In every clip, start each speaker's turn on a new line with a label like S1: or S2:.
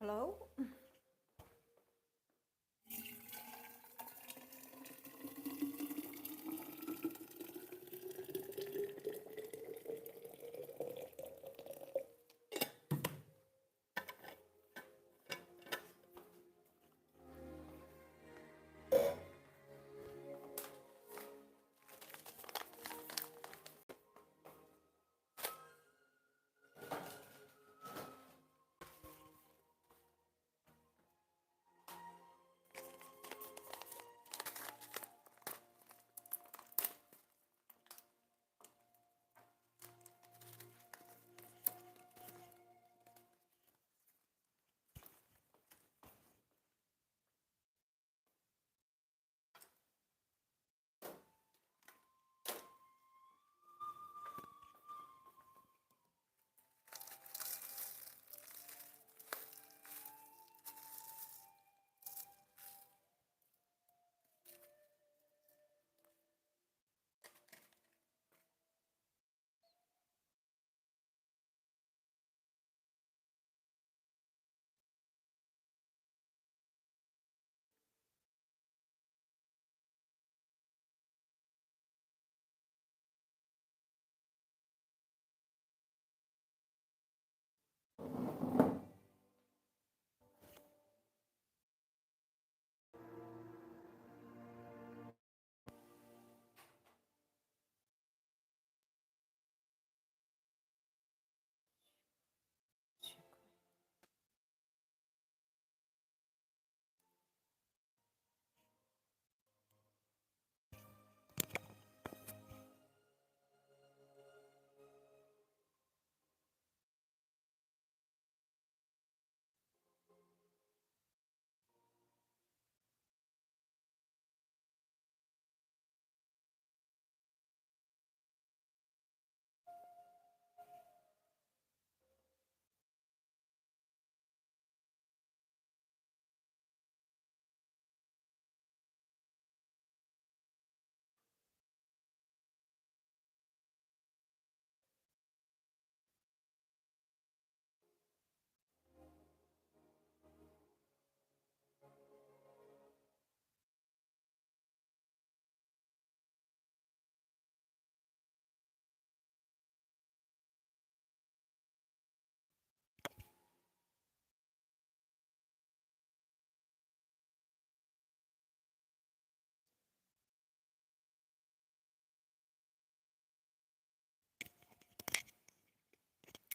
S1: Hello?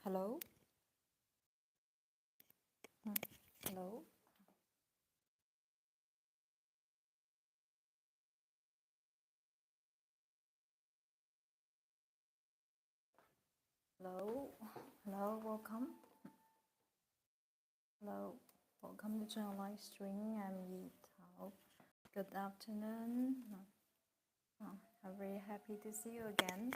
S1: Hello? Hello? Hello? Hello, welcome. Hello, welcome to our live stream. I'm Yi Tao. Good afternoon. I'm very happy to see you again.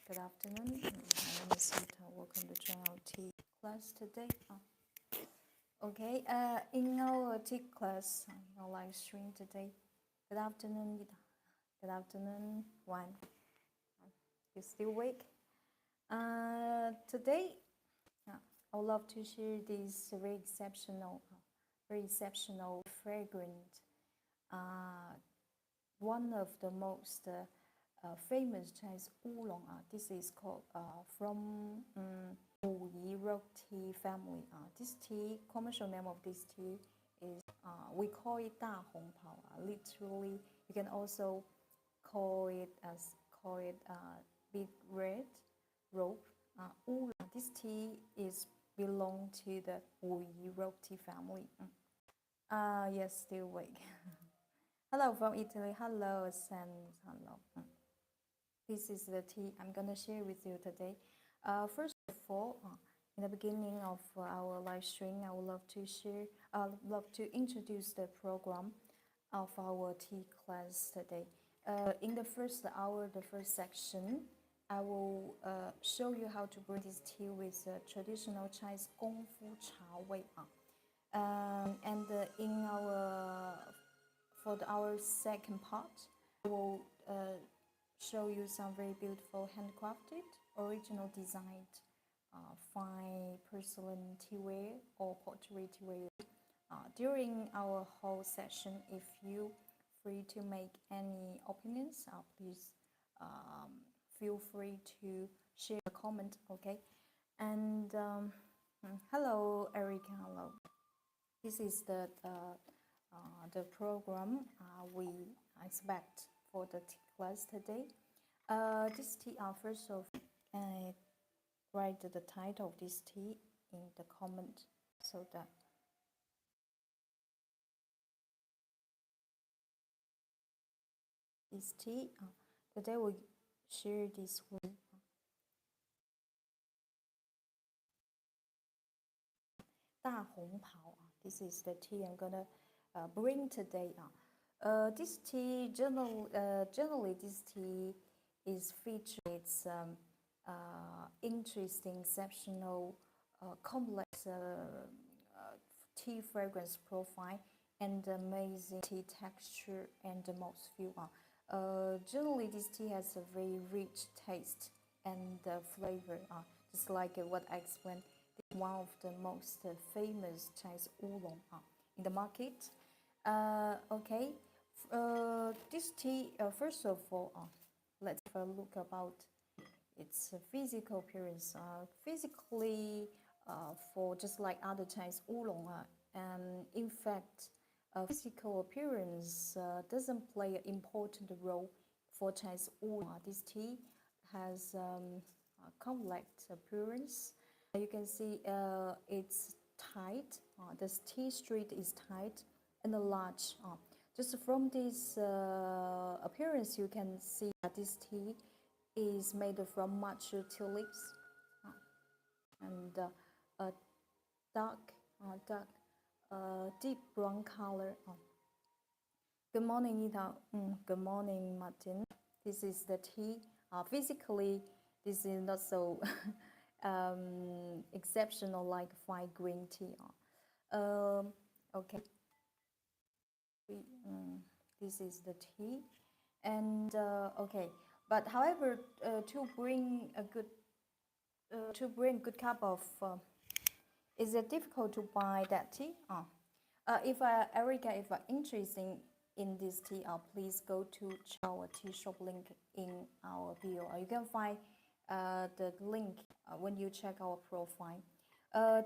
S1: Good afternoon. My name is Yi Tao. Welcome to our tea class today. Okay, in our tea class, our live stream today. Good afternoon, Yi Tao. Good afternoon, Wan. You still awake? Today, I would love to share this very exceptional, fragrant, one of the most famous Chinese oolong. This is called from Wuyi rock tea family. This tea, commercial name of this tea is we call it Dahongpao. Literally, you can also call it big red rope. Oolong. This tea is belong to the Wuyi rock tea family. Yes, still awake. Hello from Italy. Hello, San. Hello. This is the tea I'm gonna share with you today. First of all, in the beginning of our live stream, I would love to introduce the program of our tea class today. In the first hour, the first section, I will show you how to brew this tea with traditional Chinese Gong Fu Cha Wei. And for our second part, I will show you some very beautiful handcrafted, original designed fine porcelain teaware or pottery teaware. During our whole session, if you free to make any opinions, please feel free to share a comment, okay? And hello, Erica. Hello. This is the program we expect for the tea class today. This tea, first of write the title of this tea in the comment so that this tea today we share this with Dahongpao. This is the tea I'm gonna bring today. This tea generally this tea is featured its interesting, exceptional, complex tea fragrance profile and amazing tea texture and mouthfeel. Generally, this tea has a very rich taste and flavor. Just like what I explained, this is one of the most famous Chinese oolong in the market. Okay, this tea, first of all, let's have a look about its physical appearance. Physically, for just like other Chinese oolong, and in fact, physical appearance doesn't play an important role for Chinese oolong. This tea has a complex appearance. You can see it's tight. The tea street is tight and large. Just from this appearance, you can see that this tea is made from mature tulips and a dark, deep brown color. Good morning, Ida. Good morning, Martin. This is the tea. Physically, this is not so exceptional like fine green tea. Okay. This is the tea, and okay. But however, to bring a good cup of, is it difficult to buy that tea? If Erica, if interested in this tea, please go to our tea shop link in our bio. You can find the link when you check our profile.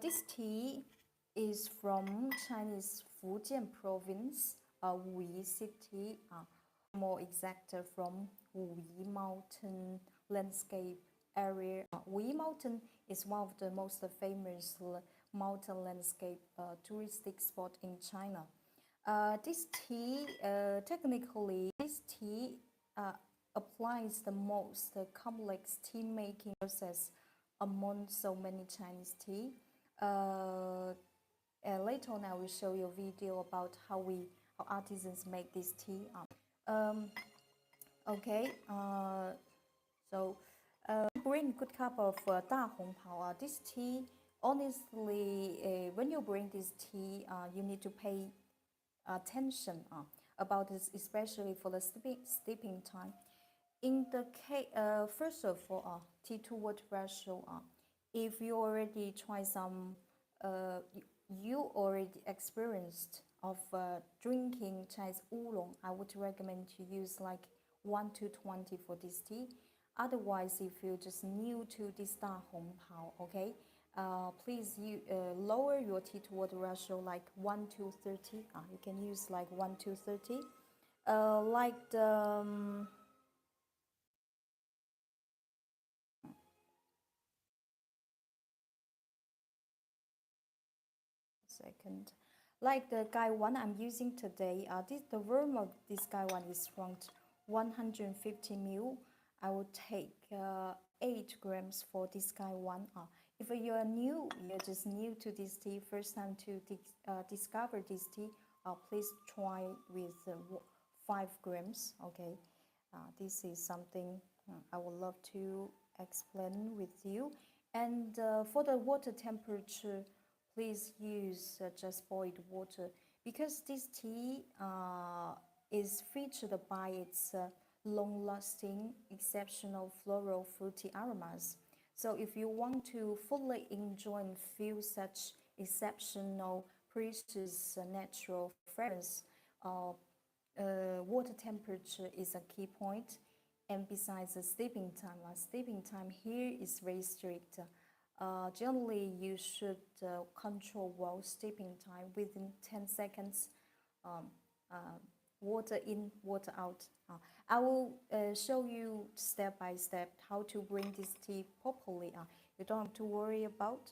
S1: This tea is from Chinese Fujian province, Wuyi city, more exact from Wuyi mountain landscape area. Wuyi mountain is one of the most famous mountain landscape touristic spot in China. This tea, technically, this tea applies the most complex tea making process among so many Chinese tea. Later on, I will show you a video about how artisans make this tea. Okay, so bring good cup of Dahongpao. This tea, honestly, when you bring this tea, you need to pay attention about this, especially for the steeping time. In the case, first of all, tea to water ratio. If you already try some, you already experienced of drinking Chinese oolong, I would recommend to use like 1 to 20 for this tea. Otherwise, if you're just new to this Dahongpao, okay, please lower your tea to water ratio like 1 to 30. You can use like 1 to 30. Like the second, like the guy one I'm using today. The volume of this guy one is around 150 ml. I will take 8 grams for this guy one. If you're just new to this tea, first time to discover this tea, please try with 5 grams. Okay, this is something I would love to explain with you. And for the water temperature, please use just boiled water, because this tea is featured by its long-lasting, exceptional floral fruity aromas. So if you want to fully enjoy and feel such exceptional, precious, natural fragrance, water temperature is a key point. And besides the sleeping time here is very strict. Generally, you should control well sleeping time within 10 seconds. Um, Water in, water out. I will show you step by step how to bring this tea properly. You don't have to worry about.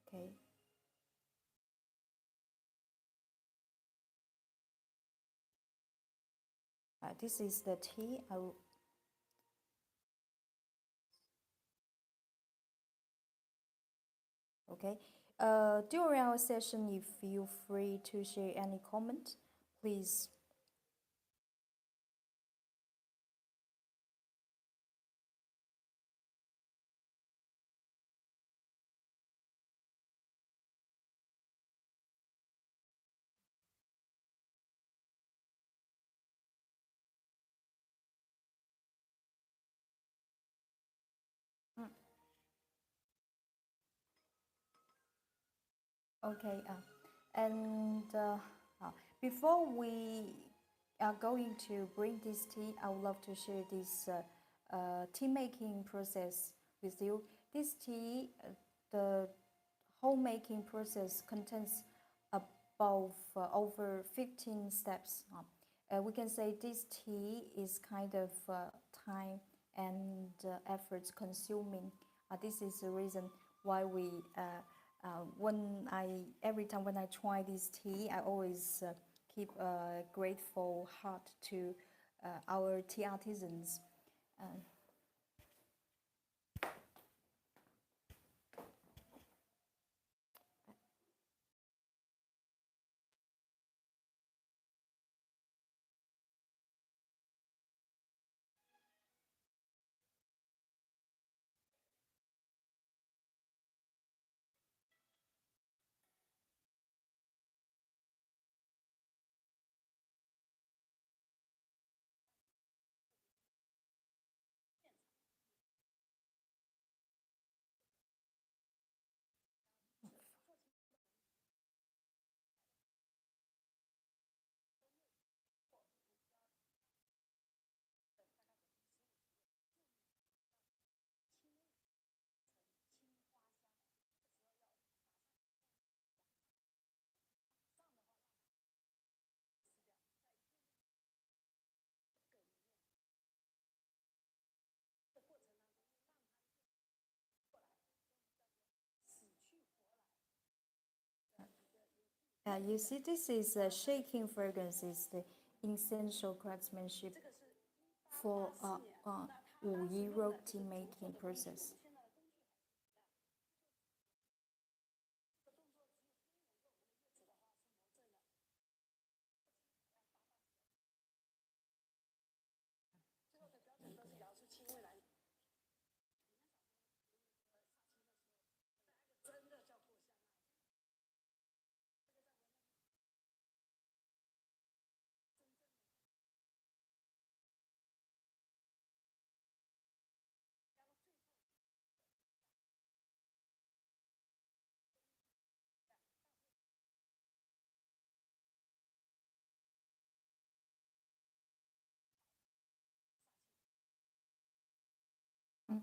S1: Okay. This is the tea. I will. Okay. During our session, if you feel free to share any comment, please. Mm. Okay. And before we are going to bring this tea, I would love to share this tea making process with you. This tea, the whole making process contains above over 15 steps. We can say this tea is kind of time and efforts consuming. This is the reason why we every time when I try this tea, I always keep a grateful heart to our tea artisans. Uh, you see, this is shaking fragrance is the essential craftsmanship for Wuyi roti making process. Mm.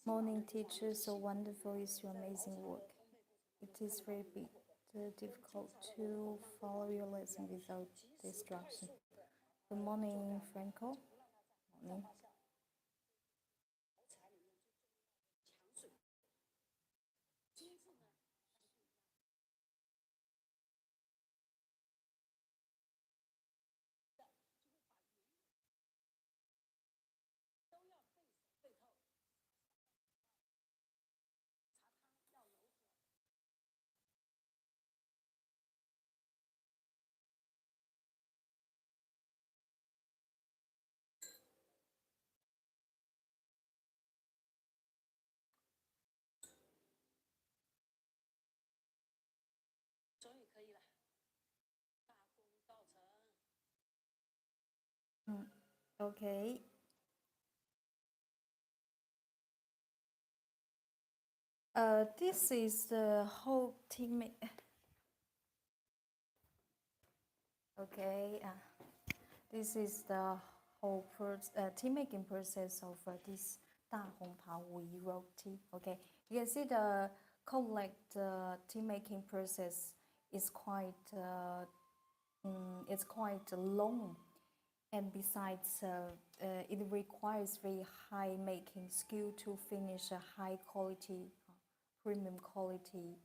S1: Morning teacher, so wonderful is your amazing work. It is very big. difficult to follow your lesson without distraction. Good morning, Franco. Morning. Okay. This is the whole team. Okay. This is the whole tea making process of this Dahongpao Wuyi road tea. Okay. You can see the collect tea making process is it's quite long, and besides, it requires very high making skill to finish a high quality, premium quality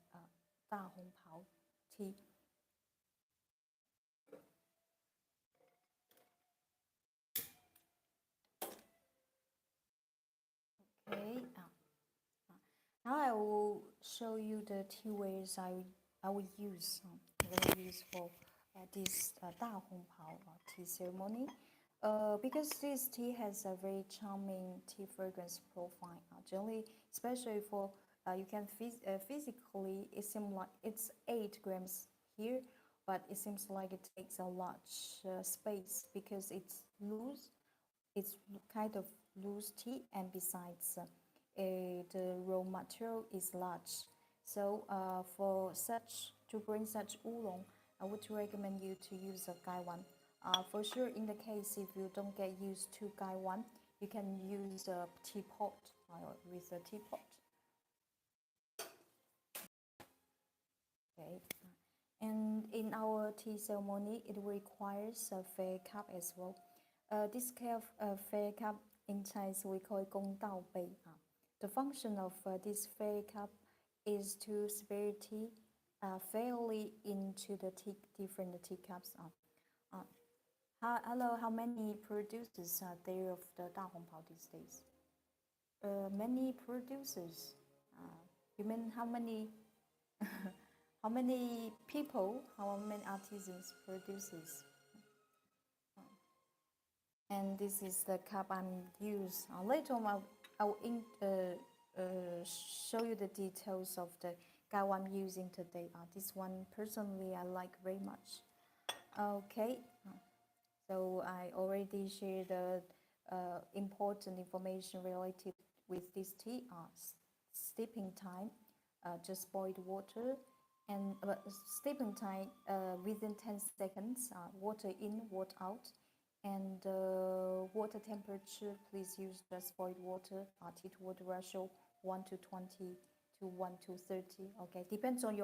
S1: Dahongpao tea. Okay. Now I will show you the tea ways I will use for this Dahongpao tea ceremony. Because this tea has a very charming tea fragrance profile. Generally, especially for you can physically, it seems like it's 8 grams here, but it seems like it takes a large space because it's loose. It's kind of loose tea, and besides, the raw material is large. So for such to bring such oolong, I would recommend you to use a gaiwan. For sure, in the case if you don't get used to gaiwan, you can use a teapot with a teapot. Okay. And in our tea ceremony, it requires a fair cup as well. This kind of fair cup in Chinese we call it 公道杯. The function of this fair cup is to spare tea fairly into the different teacups. Hello, how many producers are there of the Dahongpao these days? Many producers. You mean how many? How many people? How many artisans, producers? And this is the cup I'm using. Later on, I'll show you the details of the cup I'm using today. This one personally I like very much. Okay, so I already shared the important information related with this tea. Steeping time, just boiled water, and steeping time within 10 seconds. Water in, water out. And water temperature, please use just boiled water. Tea to water ratio 1 to 20 to 1 to 30. Okay, depends on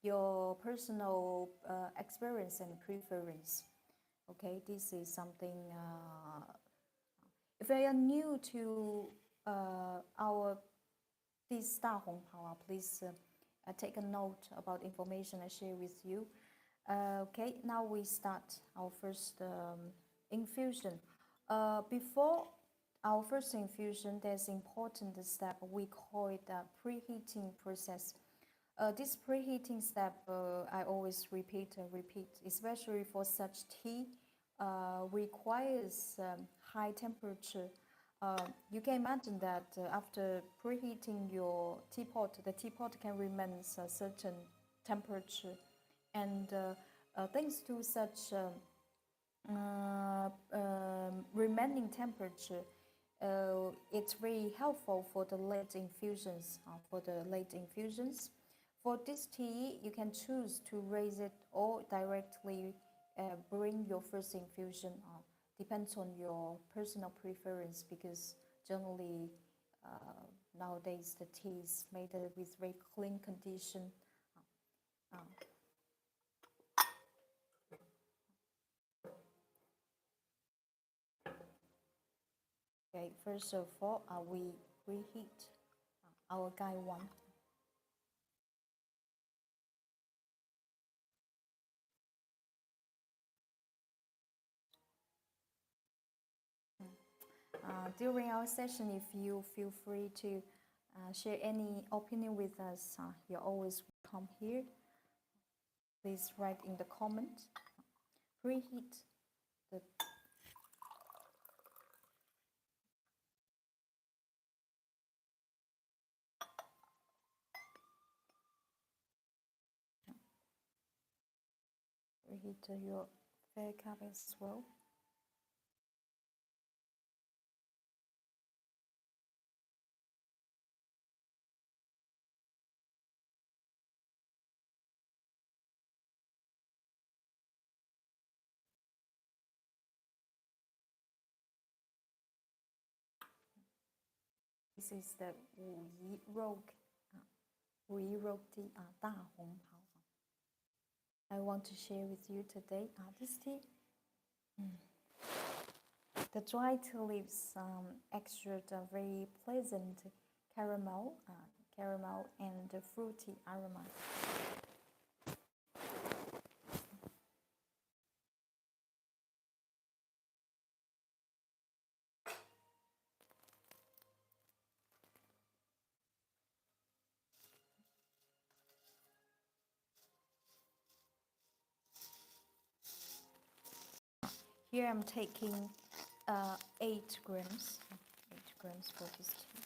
S1: your personal experience and preference. Okay, this is something. If you are new to our this Dahongpao, please take a note about information I share with you. Okay, now we start our first infusion. Before our first infusion, there's important step. We call it the preheating process. This preheating step, I always repeat, especially for such tea, requires high temperature. You can imagine that after preheating your teapot, the teapot can remain a certain temperature, and thanks to such remaining temperature, it's very helpful for the late infusions. For this tea, you can choose to raise it or directly bring your first infusion. Depends on your personal preference, because generally nowadays the tea is made with very clean condition. Okay, first of all, we reheat our guy one. During our session, if you feel free to share any opinion with us, you're always welcome here. Please write in the comments. Preheat the preheat your fair cup as well. This is the Wuyi tea, Dahongpao. I want to share with you today this tea. The dry tea leaves exude a very pleasant caramel and fruity aroma. Here I'm taking 8 grams for this tea.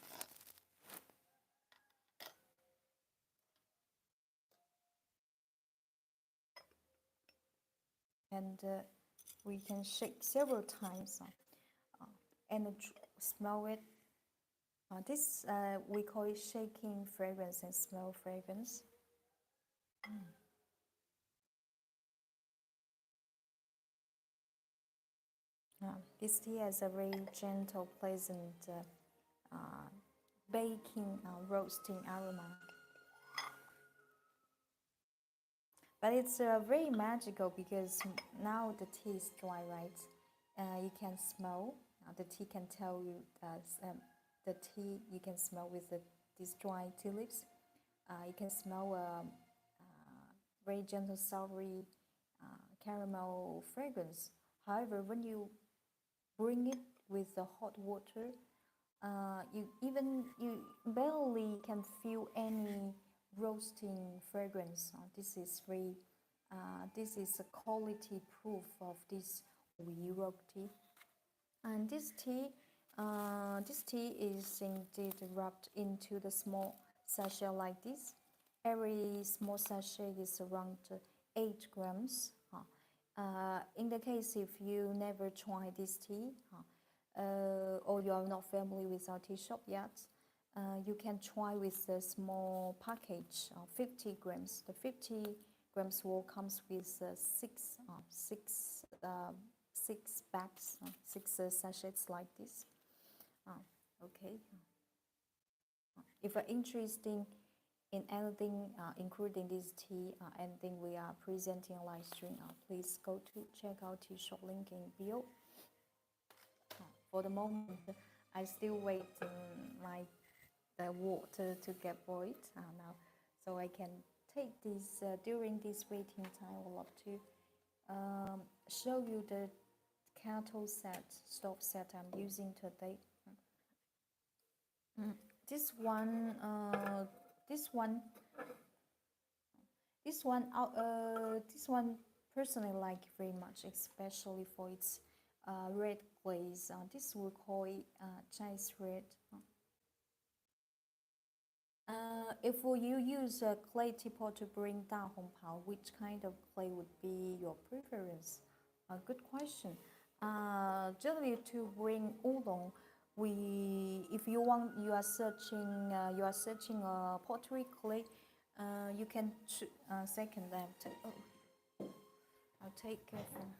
S1: And we can shake several times and smell it. This we call it shaking fragrance and smell fragrance. This tea has a very gentle, pleasant baking, roasting aroma. But it's very magical because now the tea is dry, right? You can smell. The tea can tell you that the tea you can smell with these dry tea leaves. You can smell very gentle, soury caramel fragrance. However, when you bring it with the hot water, you barely can feel any roasting fragrance. This is a quality proof of this Wuyi tea. And this tea is indeed wrapped into the small sachet like this. Every small sachet is around 8 grams. In the case if you never tried this tea, or you are not familiar with our tea shop yet, you can try with the small package, 50 grams. The 50 grams will comes with six bags, 6 sachets like this. Okay. If you're interested in anything, including this tea, anything we are presenting live stream, please go to check out tea shop link in bio. For the moment, I still waiting like the water to get boiled now, so I can take this during this waiting time. I would love to show you the kettle set, stove set I'm using today. This one personally like very much, especially for its red glaze. This we call it Chinese red. If you use a clay teapot to bring Dahongpao, which kind of clay would be your preference? Good question. Generally, to bring Oolong, if you are searching a pottery clay, you can second that. I'll take it from.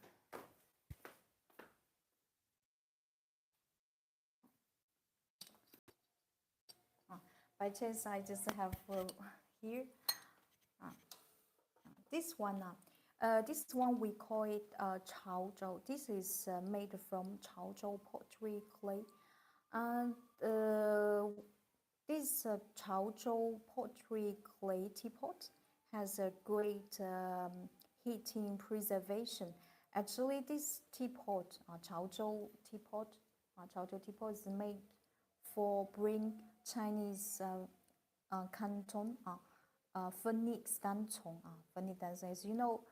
S1: By chance, I just have here this one. This one we call it Chaozhou. This is made from Chaozhou pottery clay. And this Chaozhou pottery clay teapot has a great heating preservation. Actually, this teapot, Chaozhou teapot is made for bring Chinese Canton, Phoenix Danchong, Phoenix Danchong. As you know,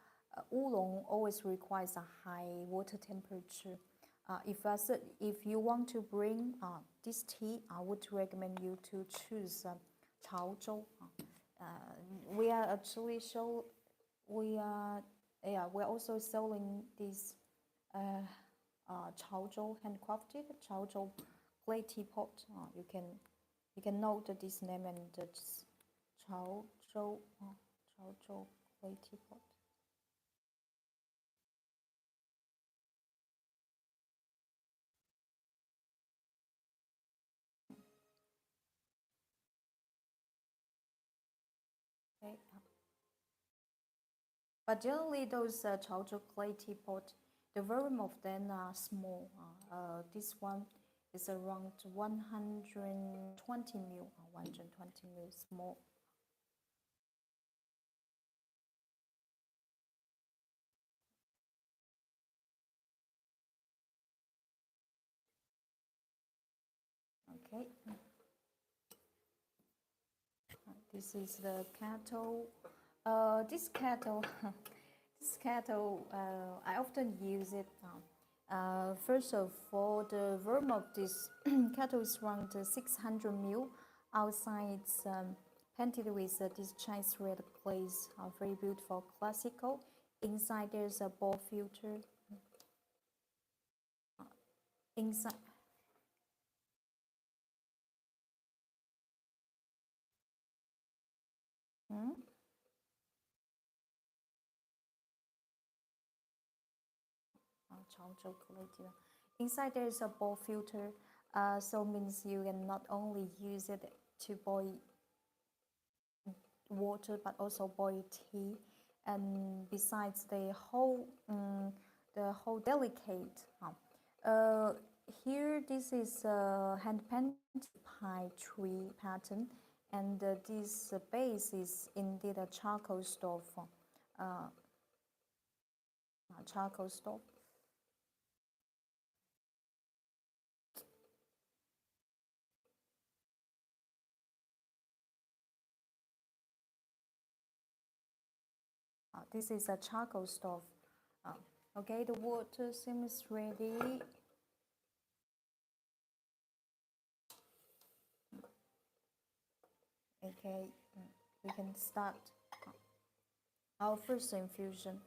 S1: Oolong always requires a high water temperature. If you want to bring this tea, I would recommend you to choose Chaozhou. We are actually show we are we're also selling this Chaozhou handcrafted Chaozhou clay teapot. You can note this name and Chaozhou Chaozhou clay teapot. Okay. But generally, those Chaozhou clay teapot, the volume of them are small. This one is around 120 mil, 120 mil small. Okay. This is the kettle. This kettle, this kettle, I often use it. First of all, the volume of this kettle is around 600 ml. Outside, it's painted with this Chinese red glaze, very beautiful, classical. Inside, there's a ball filter. Inside. Hmm? Inside there is a bowl filter, so means you can not only use it to boil water but also boil tea, and besides the whole delicate. Here this is a hand painted pine tree pattern, and this base is indeed a charcoal stove. Uh, Charcoal stove. This is a charcoal stove. Okay, the water seems ready. Okay, we can start our first infusion.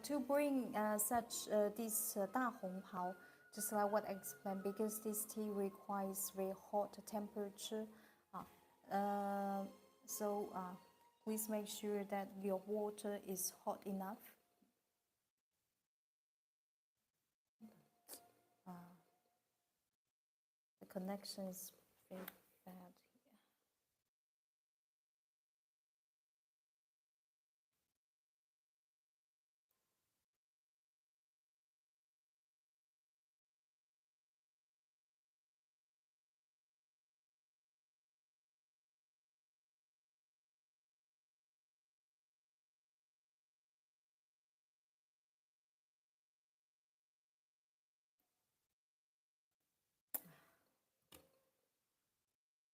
S1: To bring such this Dahongpao, just like what I explained, because this tea requires very hot temperature. Uh, so please make sure that your water is hot enough. Uh, the connection is very bad.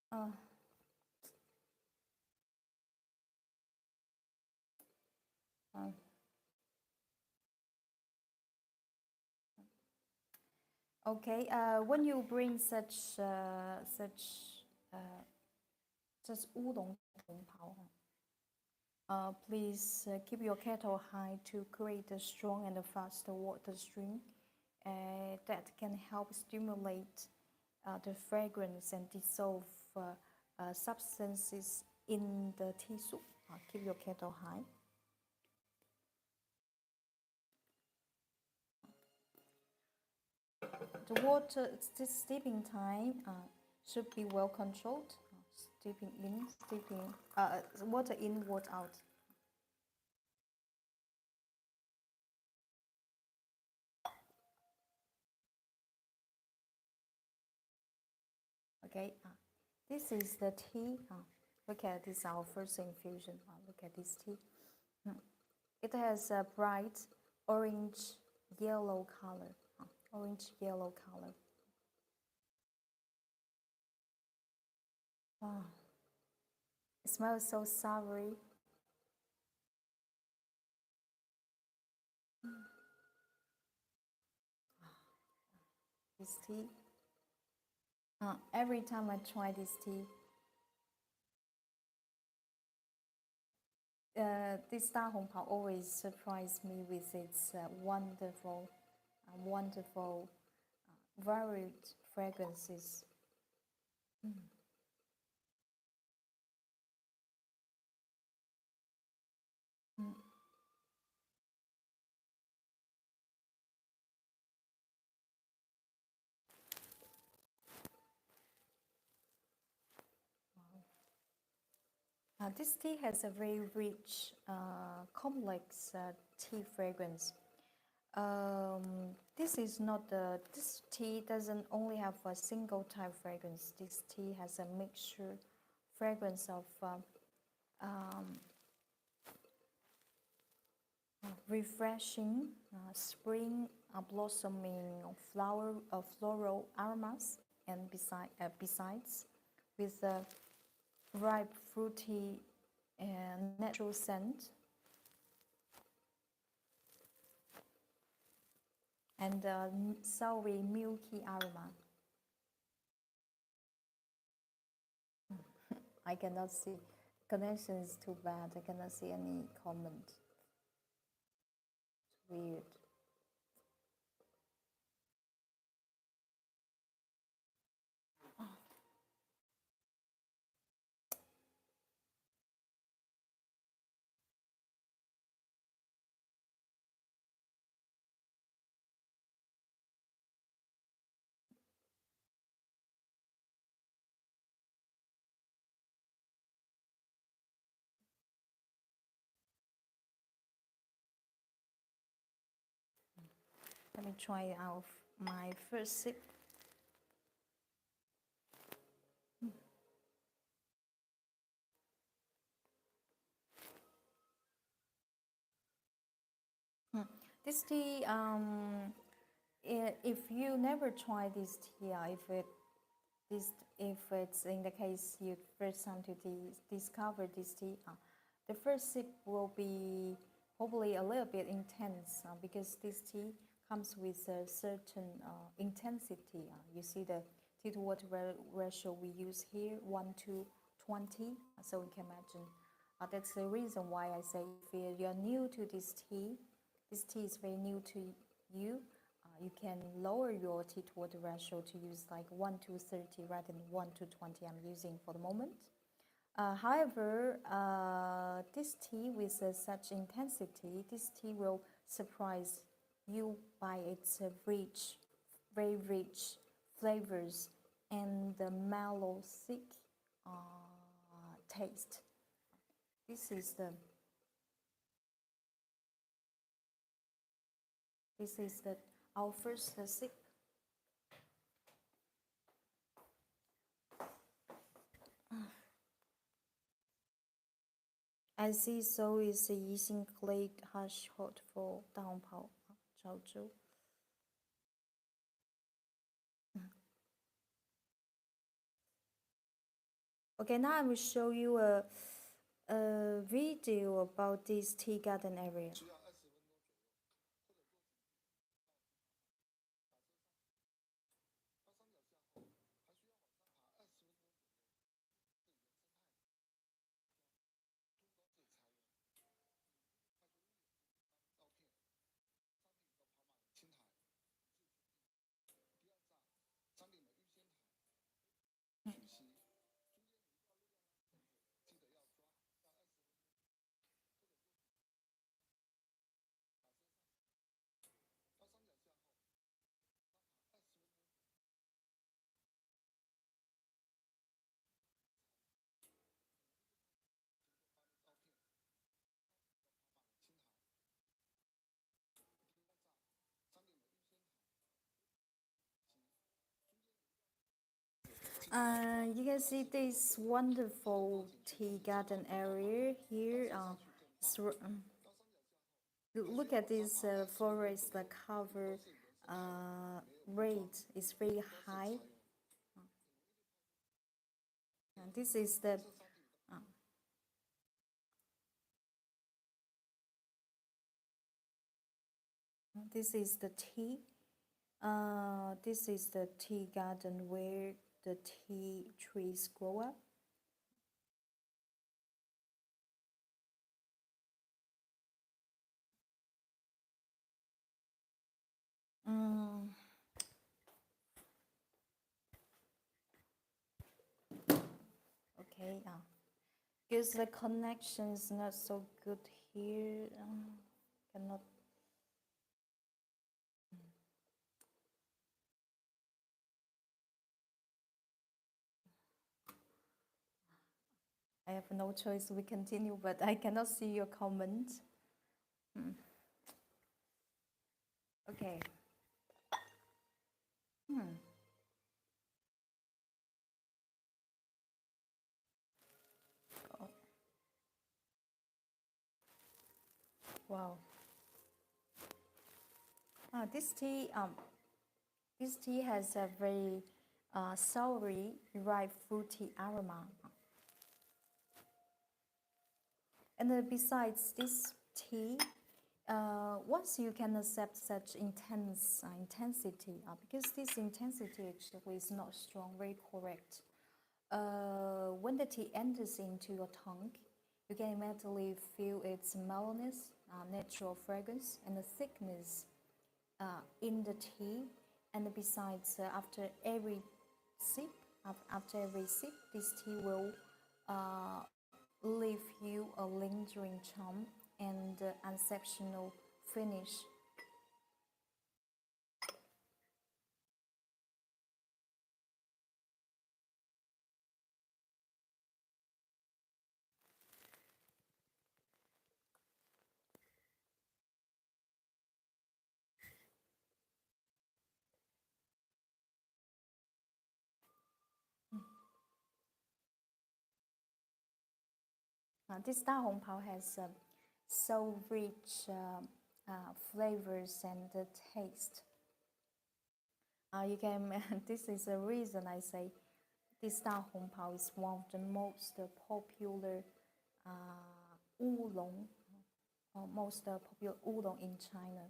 S1: Uh, uh, okay, when you bring such Just Oolong Dahongpao. Please keep your kettle high to create a strong and a fast water stream that can help stimulate the fragrance and dissolve substances in the tea soup. Keep your kettle high. The water, the steeping time should be well controlled. Steeping in, water in, water out. Okay, this is the tea. Look at this, our first infusion. Look at this tea. It has a bright orange yellow color. Orange yellow color. Wow. It smells so savory. This tea. Every time I try this tea, this Dahongpao always surprises me with its wonderful, varied fragrances. This tea has a very rich, complex tea fragrance. This tea doesn't only have a single type fragrance. This tea has a mixture fragrance of refreshing spring blossoming floral aromas, and besides with a ripe fruity and natural scent, and soury milky aroma. I cannot see, connection is too bad. I cannot see any comment. It's weird. Let me try out my first sip. This tea, if you never try this tea, if it's in the case you first time to discover this tea, the first sip will be probably a little bit intense because this tea comes with a certain intensity. You see the tea to water ratio we use here, 1:20, so you can imagine. That's the reason why I say if you're new to this tea is very new to you, you can lower your tea to water ratio to use like 1:30 rather than 1:20 I'm using for the moment. However, this tea with such intensity, this tea will surprise you by its very rich flavors and the mellow, thick taste. This is our first sip. I see so is using clay hash hot for Dahongpao, Zhaozhou. Okay, now I will show you a video about this tea garden area. You can see this wonderful tea garden area here. Look at this forest. The cover rate is very high. And this is the this is the tea. This is the tea garden where the tea trees grow up. Okay, because the connection is not so good here. Cannot. I have no choice. We continue, but I cannot see your comment. Okay. Oh, wow. This tea has a very soury, ripe, fruity aroma. And besides this tea, once you can accept such intensity, because this intensity actually is not strong, very correct. When the tea enters into your tongue, you can immediately feel its mellowness, natural fragrance, and the thickness in the tea. And besides, after every sip, this tea will leave you a lingering charm and exceptional finish. This Dahongpao has so rich flavors and taste. You can. This is the reason I say this Dahongpao is one of the most popular oolong, most popular oolong in China.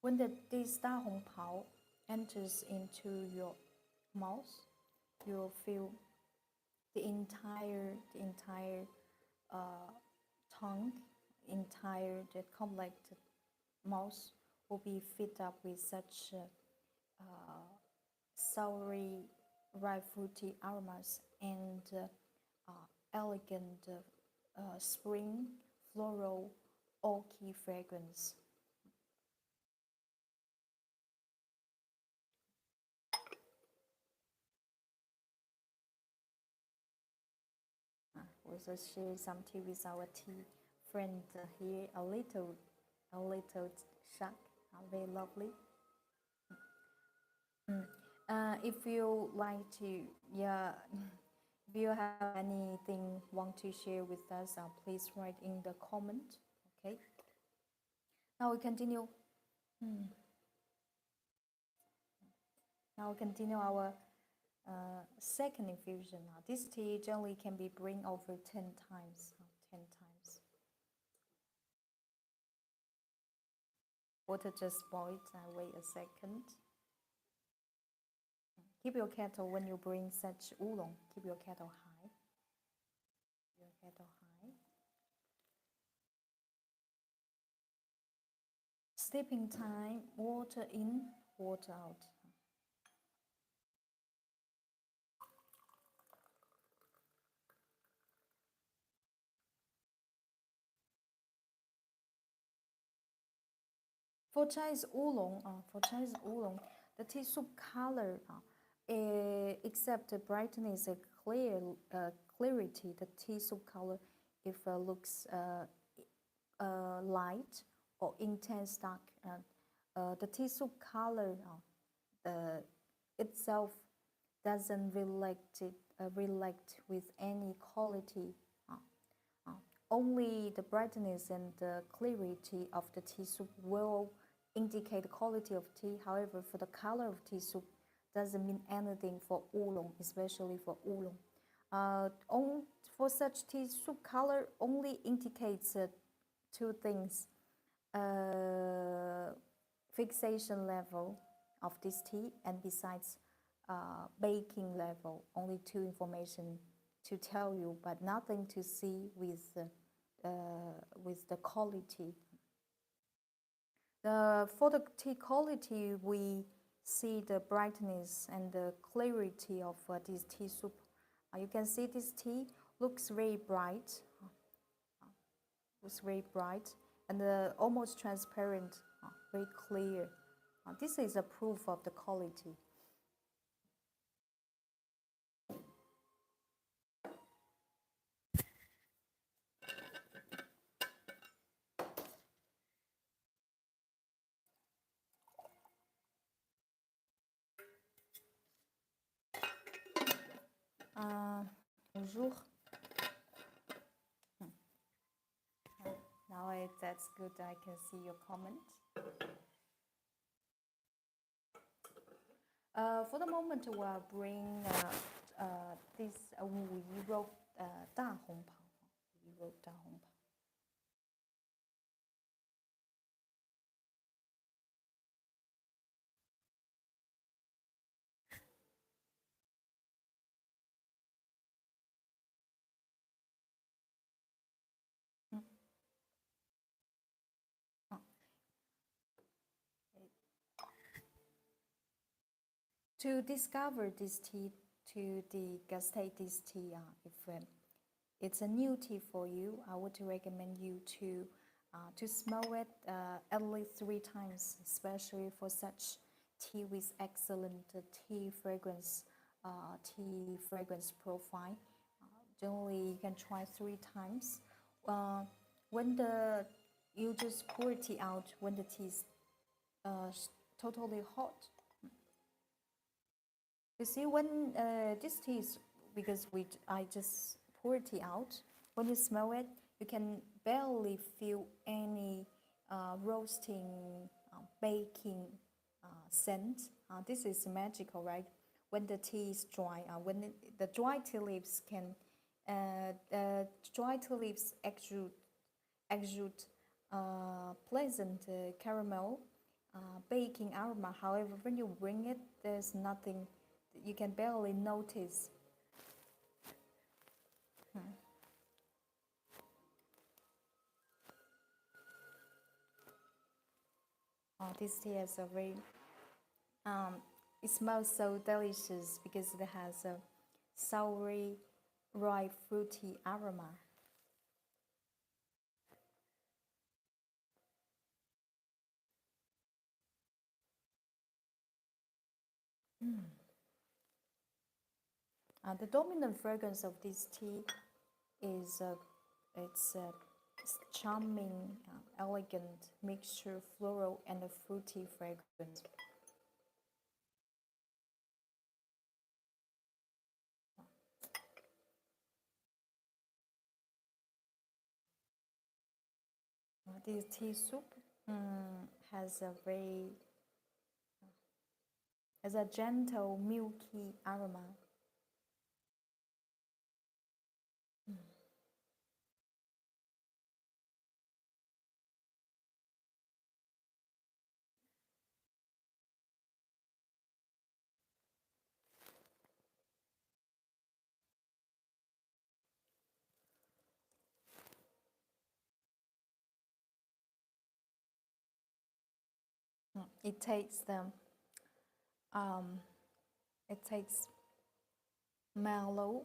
S1: When this Dahongpao enters into your mouth, you will feel the entire tongue, the complex mouth will be filled up with such soury, ripe fruity aromas and elegant spring floral orchid fragrance. Also share some tea with our tea friend here. A little shark, very lovely. If you like to, yeah, if you have anything want to share with us, please write in the comment. Okay. Now we continue. Now we continue our second infusion. This tea generally can be brewed over 10 times. 10 times. Water just boiled. Wait a second. Keep your kettle when you bring such oolong. Keep your kettle high. Your kettle high. Steeping time. Water in, water out. For Chinese oolong, the tea soup color, except the brightness and clarity, the tea soup color, if looks light or intense dark, the tea soup color itself doesn't relate with any quality. Only the brightness and the clarity of the tea soup will indicate the quality of tea. However, for the color of tea soup, doesn't mean anything for oolong, especially for oolong. For such tea soup, color only indicates two things: fixation level of this tea, and besides baking level. Only two information to tell you, but nothing to see with the quality. For the tea quality, we see the brightness and the clarity of this tea soup. You can see this tea looks very bright, and almost transparent, very clear. This is a proof of the quality. Bonjour. Now that's good. I can see your comment. For the moment, we'll bring this Wuyi wrote Dahongpao. Wuyi wrote Dahongpao. To discover this tea, to degustate this tea, if it's a new tea for you, I would recommend you to smell it at least 3 times, especially for such tea with excellent tea fragrance profile. Generally, you can try 3 times. When you just pour tea out when the tea is totally hot. You see, when this tea is, because I just pour tea out, when you smell it, you can barely feel any roasting, baking scent. This is magical, right? When the tea is dry, the dry tea leaves exude pleasant caramel, baking aroma. However, when you bring it, there's nothing. You can barely notice. This tea has a very, it smells so delicious because it has a soury, ripe, fruity aroma. The dominant fragrance of this tea is it's charming, elegant mixture, floral and a fruity fragrance. This tea soup has a gentle, milky aroma. It takes mellow,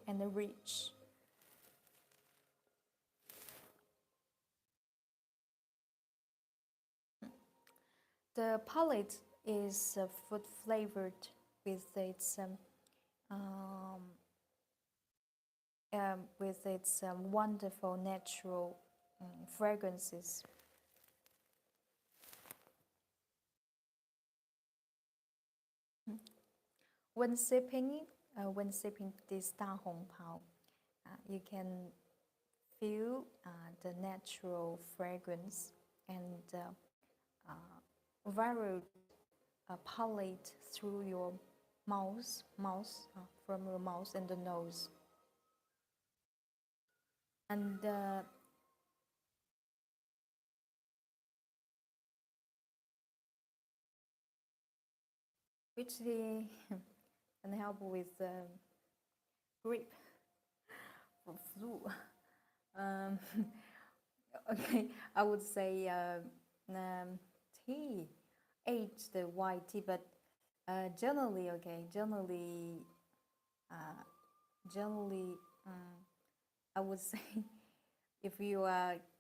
S1: and rich. The palate is food flavored um, with its wonderful natural fragrances. When sipping this Dahongpao, you can feel the natural fragrance and varied palate through your from your mouth and the nose. And which can help with grip for flu. Um, okay, I would say tea, aged white tea, but generally, uh, generally, I would say if you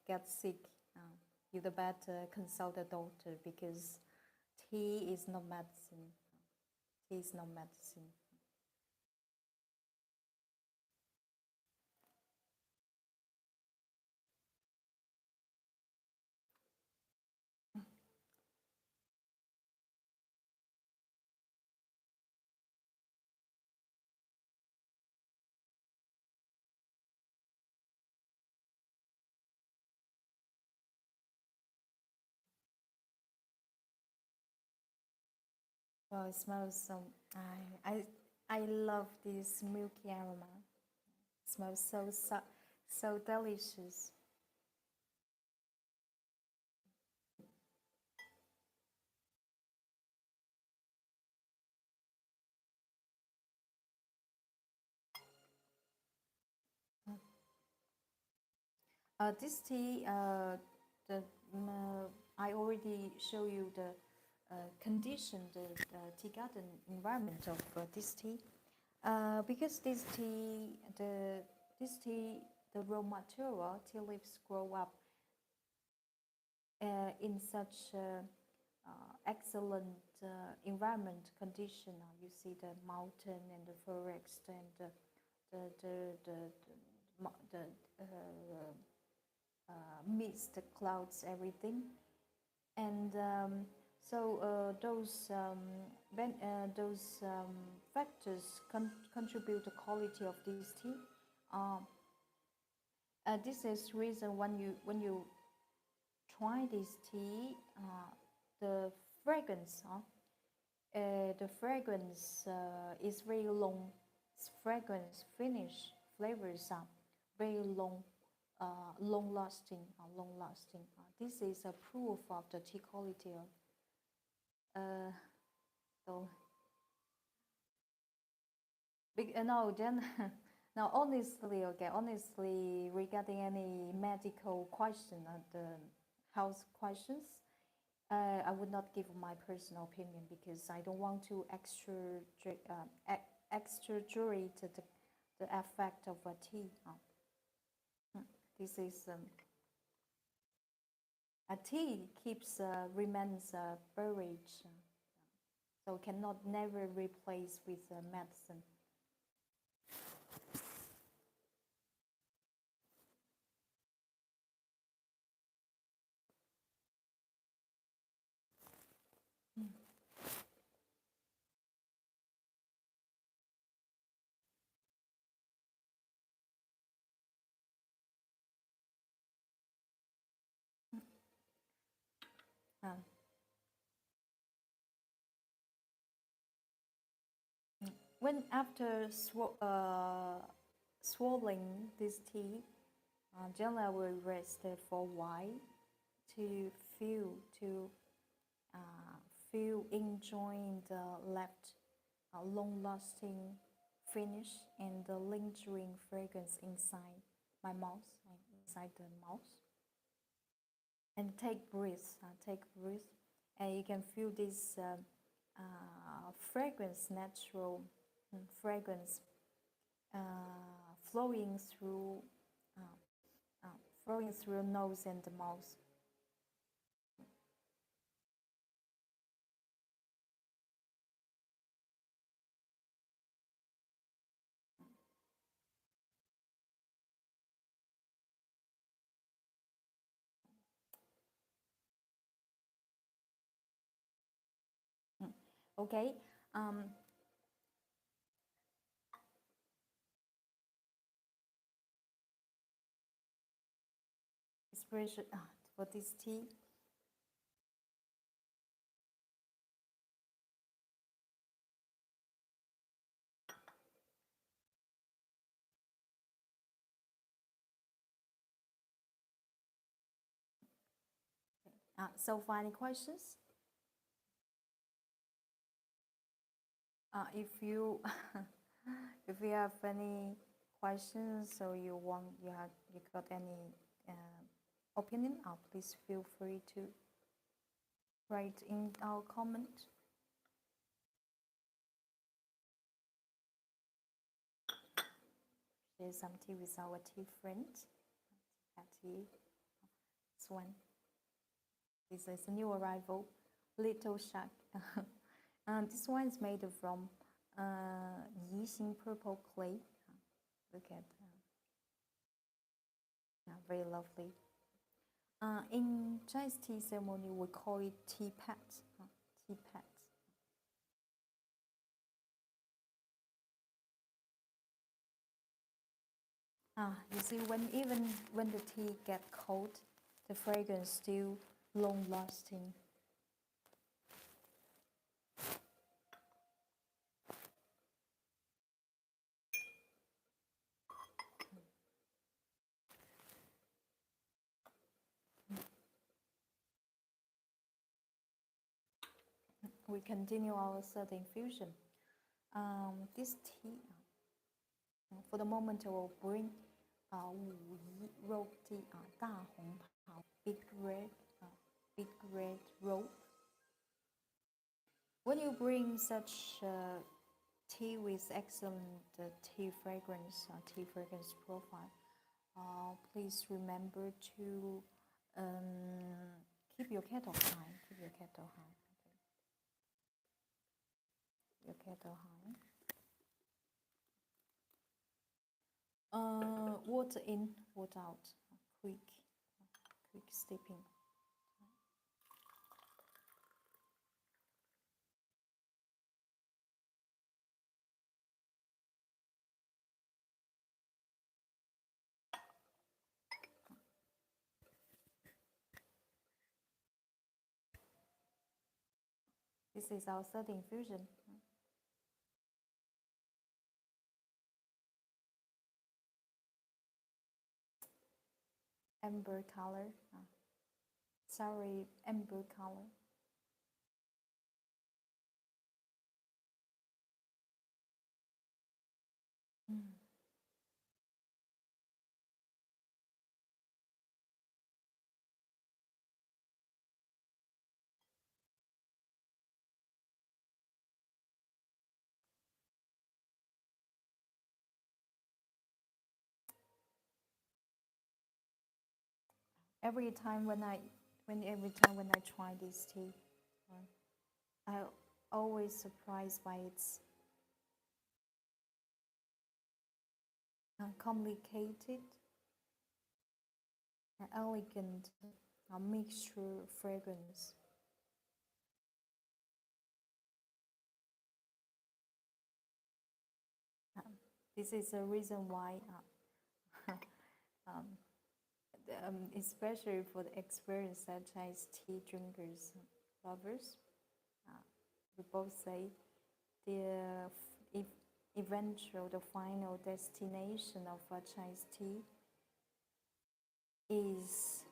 S1: get sick, you better consult a doctor because tea is not medicine. Tea is not medicine. Well, it smells so. I love this milky aroma. It smells so delicious. This tea, the I already show you the condition, the tea garden environment of this tea. Because this tea, the raw material, tea leaves grow up in such excellent environment condition. You see the mountain and the forest and the the the the, mist, clouds, everything, and those factors contribute the quality of this tea. Um, this is reason when you try this tea, the fragrance, the fragrance is very long. Fragrance finish flavors are very long lasting, long lasting. This is a proof of the tea quality of. So, no, then now honestly, regarding any medical question, the health questions, I would not give my personal opinion because I don't want to exaggerate the effect of a tea. This is a tea keeps remains beverage, so cannot never replace with medicine. Um, when after swallowing this tea, generally I will rest for a while to feel to feel enjoying the left long-lasting finish and the lingering fragrance inside my mouth, inside the mouth. And take breath, and you can feel this fragrance, natural fragrance flowing through uh, flowing through nose and the mouth. Okay. Inspiration for this tea. So far, any questions? If you if you have any questions, so you got any opinion, please feel free to write in our comment. There's some tea with our tea friend. Tea. This one. This is a new arrival, Little Shark. This one is made from Yixing purple clay. Look at very lovely. In Chinese tea ceremony, we call it tea pad. Tea pad. You see, even when the tea get cold, the fragrance still long lasting. We continue our third infusion. This tea, for the moment, I will bring Wuyi rope tea, Dahongpao, big red rope. When you bring such tea with excellent tea fragrance profile, please remember to keep your kettle high. Keep your kettle high. Okay. Your kettle high. Water in, water out. Quick steeping. This is our third infusion. Amber color. Sorry, amber color. Every time when I try this tea, I always surprised by its complicated, elegant mixture fragrance. This is the reason why, especially for the experienced Chinese tea drinkers, lovers, we both say the the final destination of Chinese tea is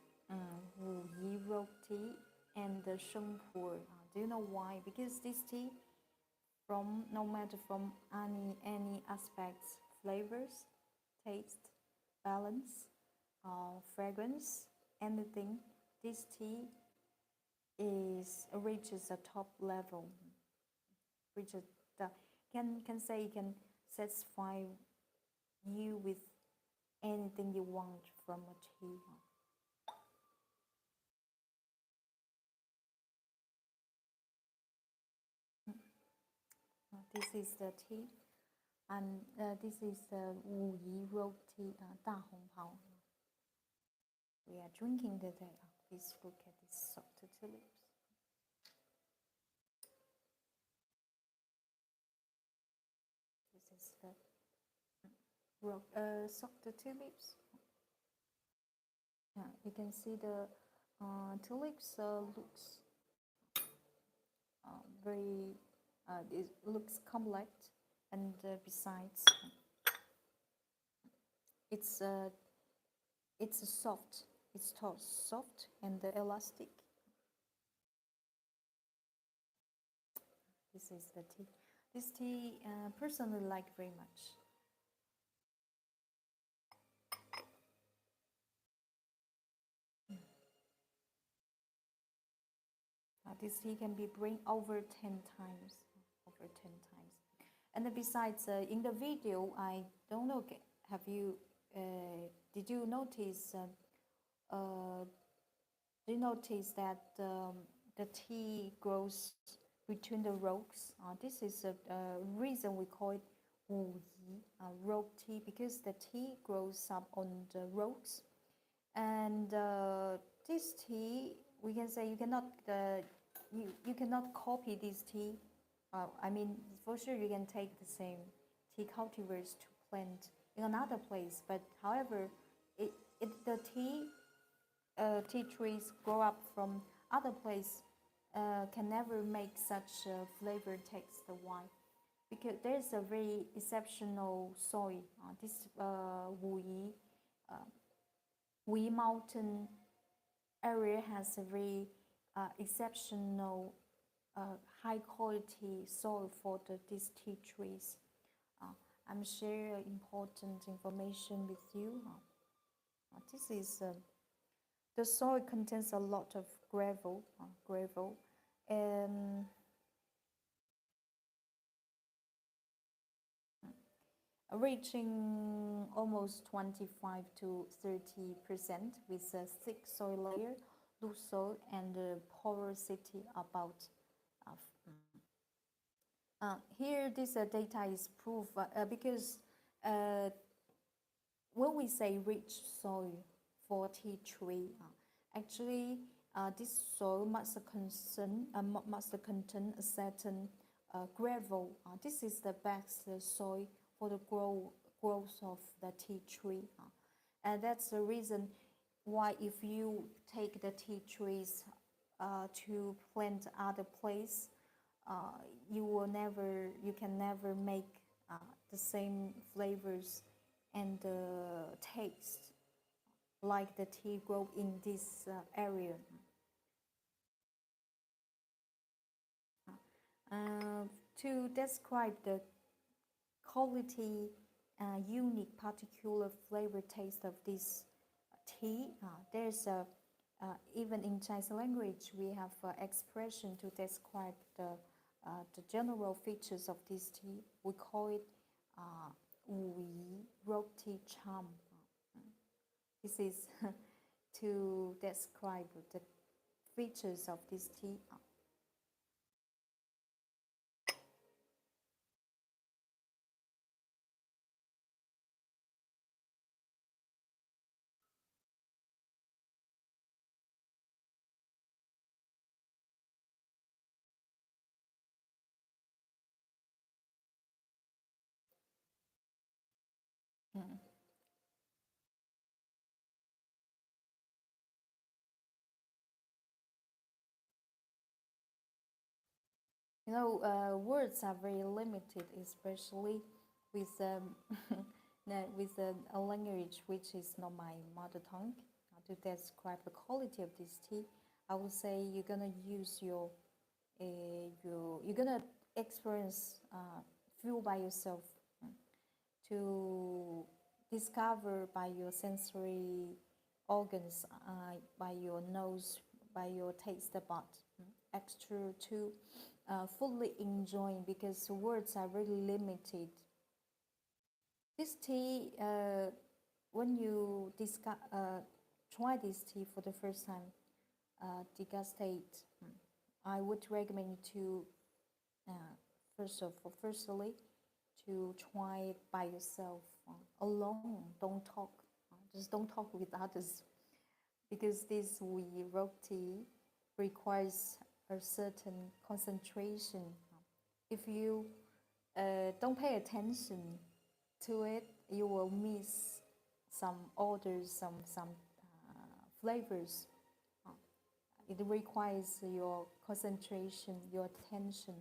S1: Wuyi rope tea and the Shengpu. Do you know why? Because this tea, no matter from any aspects, flavors, taste, balance, fragrance, anything, this tea reaches the top level. Reaches the can satisfy you with anything you want from a tea. This is the tea, and this is the Wuyi rope tea, Dahongpao. We are drinking today. Please look at these soft tulips. suck the tulips. Yeah, you can see the tulips looks very, it looks complex, and besides, it's soft. It's soft and elastic. This is the tea. This tea, personally like very much. This tea can be brewed over 10 times, over 10 times. And besides, in the video, I don't know, have you, did you notice, do you notice that the tea grows between the rocks? This is a reason we call it Wuyi, rock tea, because the tea grows up on the rocks. And this tea, we can say you cannot you cannot copy this tea. I mean, for sure you can take the same tea cultivars to plant in another place, but however, the tea trees grow up from other place can never make such a flavor taste. Why? Because there's a very exceptional soil. This Wuyi mountain area has a very exceptional high quality soil for these tea trees. I'm sharing important information with you. This is the soil contains a lot of gravel, and reaching almost 25 to 30% with a thick soil layer, loose soil, and porosity about. Here, this data is proof because when we say rich soil for tea tree, actually this soil must contain a certain gravel. This is the best soil for the growth of the tea tree, and that's the reason why if you take the tea trees to plant other place, you can never make the same flavors and taste like the tea grow in this area. To describe the quality, unique, particular flavor taste of this tea, there's a even in Chinese language we have expression to describe the general features of this tea. We call it Wuyi roti charm. This is to describe the features of this tea. Mm. You know, words are very limited, especially with with a language which is not my mother tongue. To describe the quality of this tea, I would say you're gonna use you're gonna experience feel by yourself, to discover by your sensory organs, by your nose, by your taste bud, extra to fully enjoying, because words are really limited. This tea, when you try this tea for the first time, degustate, I would recommend to firstly to try it by yourself, alone. Don't talk, just don't talk with others, because this Wuyi rock tea requires a certain concentration. If you don't pay attention to it, you will miss some odors, some flavors. It requires your concentration, your attention.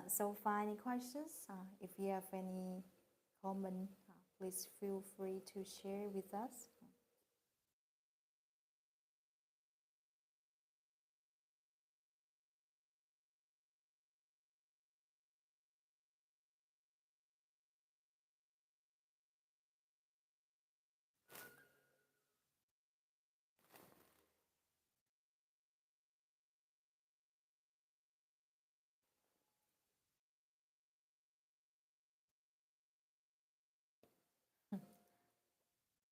S1: So far, any questions? If you have any comment, please feel free to share with us.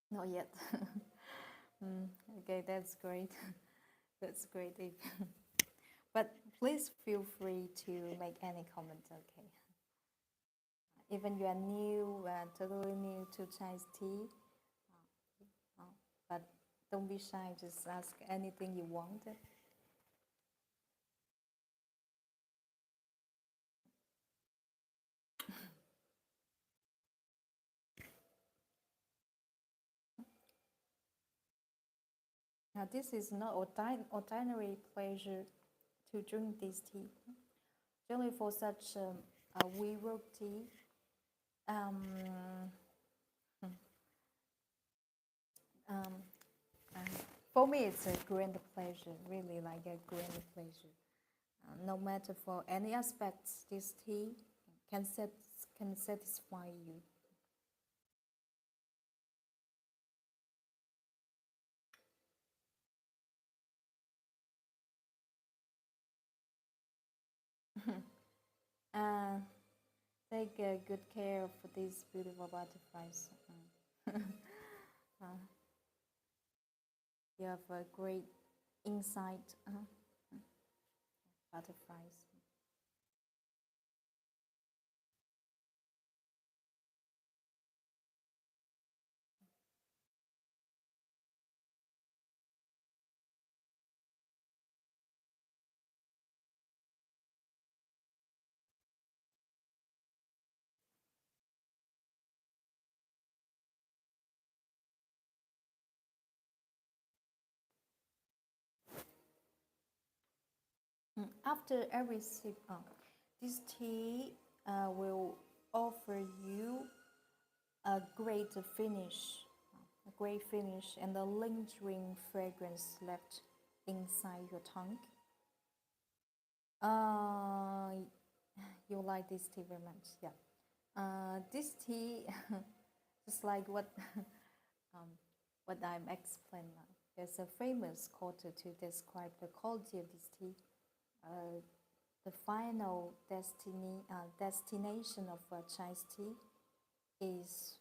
S1: Not yet. Okay, that's great. That's great. But please feel free to make any comment, okay? Even you are new, totally new to Chinese tea, but don't be shy, just ask anything you want. Now, this is not ordinary pleasure to drink this tea. Generally, for such a Wuyi tea, um, um, for me, it's a grand pleasure, really like a grand pleasure. No matter for any aspects, this tea can satisfy you. uh, take good care of these beautiful butterflies. Uh, you have a great insight, butterflies. After every sip, this tea will offer you a great finish, and a lingering fragrance left inside your tongue. Uh, you like this tea very much, yeah. This tea, just like um, what I'm explaining now. There's a famous quote to describe the quality of this tea. The final destination of Chinese tea is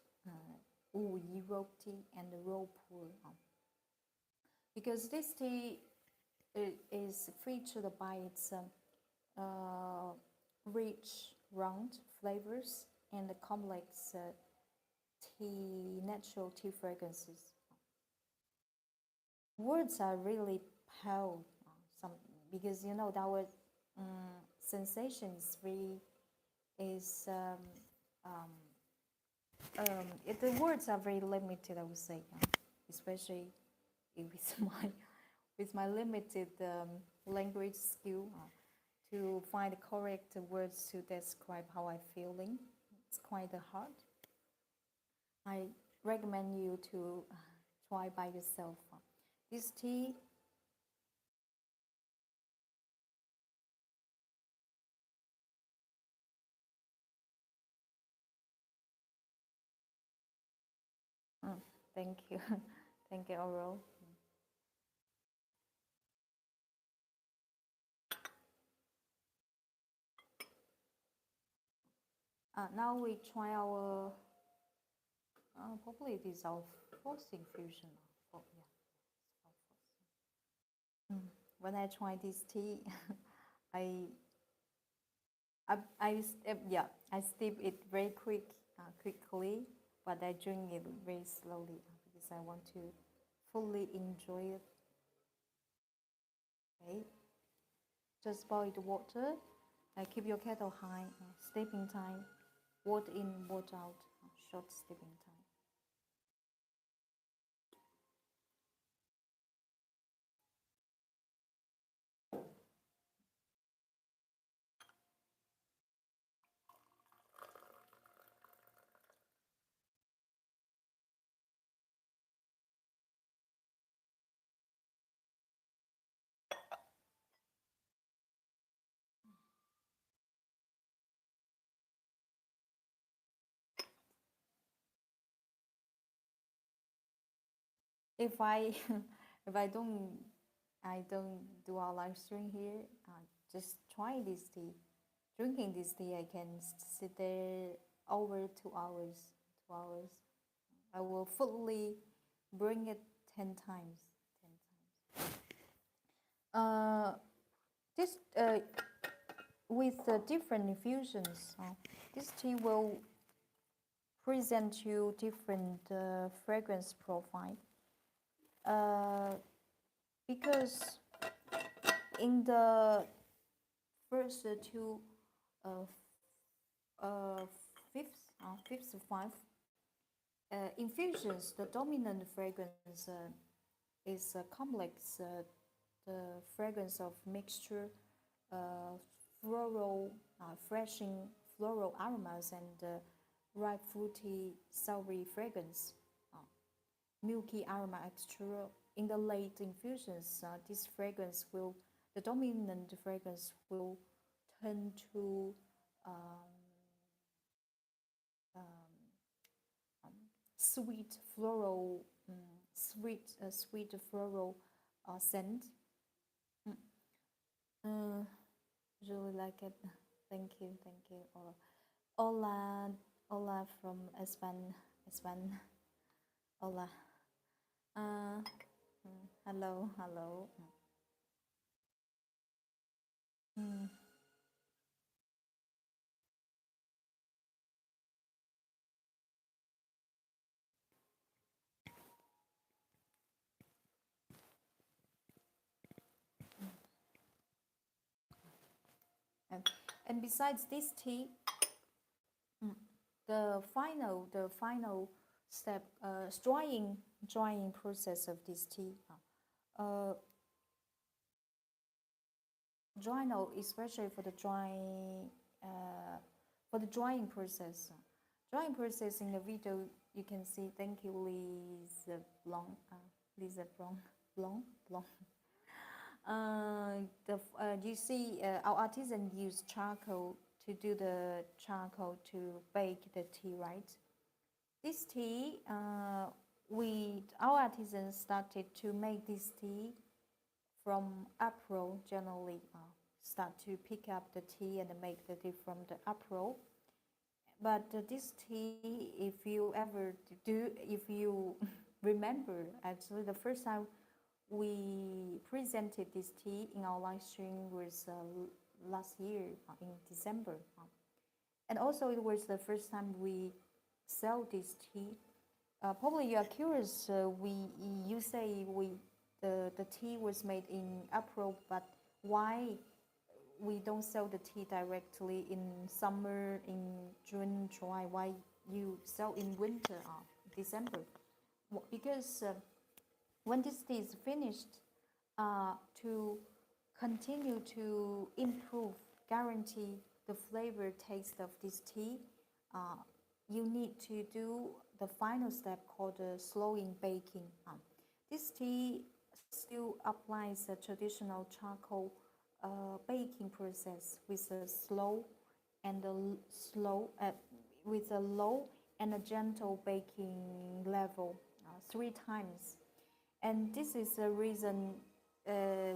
S1: Wuyi tea and the raw pool. Because this tea is featured by its rich, round flavors and the complex natural tea fragrances. Words are really powerful, because you know our sensation is really is the words are very limited, I would say, especially with my limited language skill, to find the correct words to describe how I'm feeling. It's quite hard. I recommend you to try by yourself. This tea thank you. Thank you, Aurel. Now we try our, probably it is our fourth infusion. Oh, yeah. When I try this tea, I, I steep it very quickly, but I drink it very slowly because because I want to fully enjoy it. Okay, just boil the water. Keep your kettle high. Steeping time, water in, water out. Short steeping time. If I if I don't do our live stream here, just try this tea. Drinking this tea, I can sit there over 2 hours. 2 hours. I will fully bring it 10 times. 10 times. This with different infusions, this tea will present you different fragrance profile. Because in the first two fifth five infusions, the dominant fragrance is complex, the fragrance of mixture, floral, freshing floral aromas and ripe fruity savory fragrance, milky aroma extra. In the late infusions, this fragrance will, the dominant fragrance will turn to sweet floral, sweet floral scent. Really like it. Thank you, Ola. Ola from Espan. Ola. Hello. And besides this tea, the final step, drying process of this tea. Dry note, especially for the drying process. Drying process in the video you can see. Thank you, Lisa Blanc. You see, our artisan use charcoal to do the charcoal to bake the tea, right? This tea, our artisans started to make this tea from April. Generally, start to pick up the tea and make the tea from the April. But this tea, if you remember, actually the first time we presented this tea in our live stream was last year in December, and also it was the first time we sell this tea. Probably you are curious. You say the tea was made in April, but why we don't sell the tea directly in summer, in June, July? Why you sell in winter, December? Because when this tea is finished, to continue to improve, guarantee the flavor taste of this tea, you need to do the final step called slowing baking. This tea still applies a traditional charcoal baking process with a with a low and a gentle baking level 3 times. And this is the reason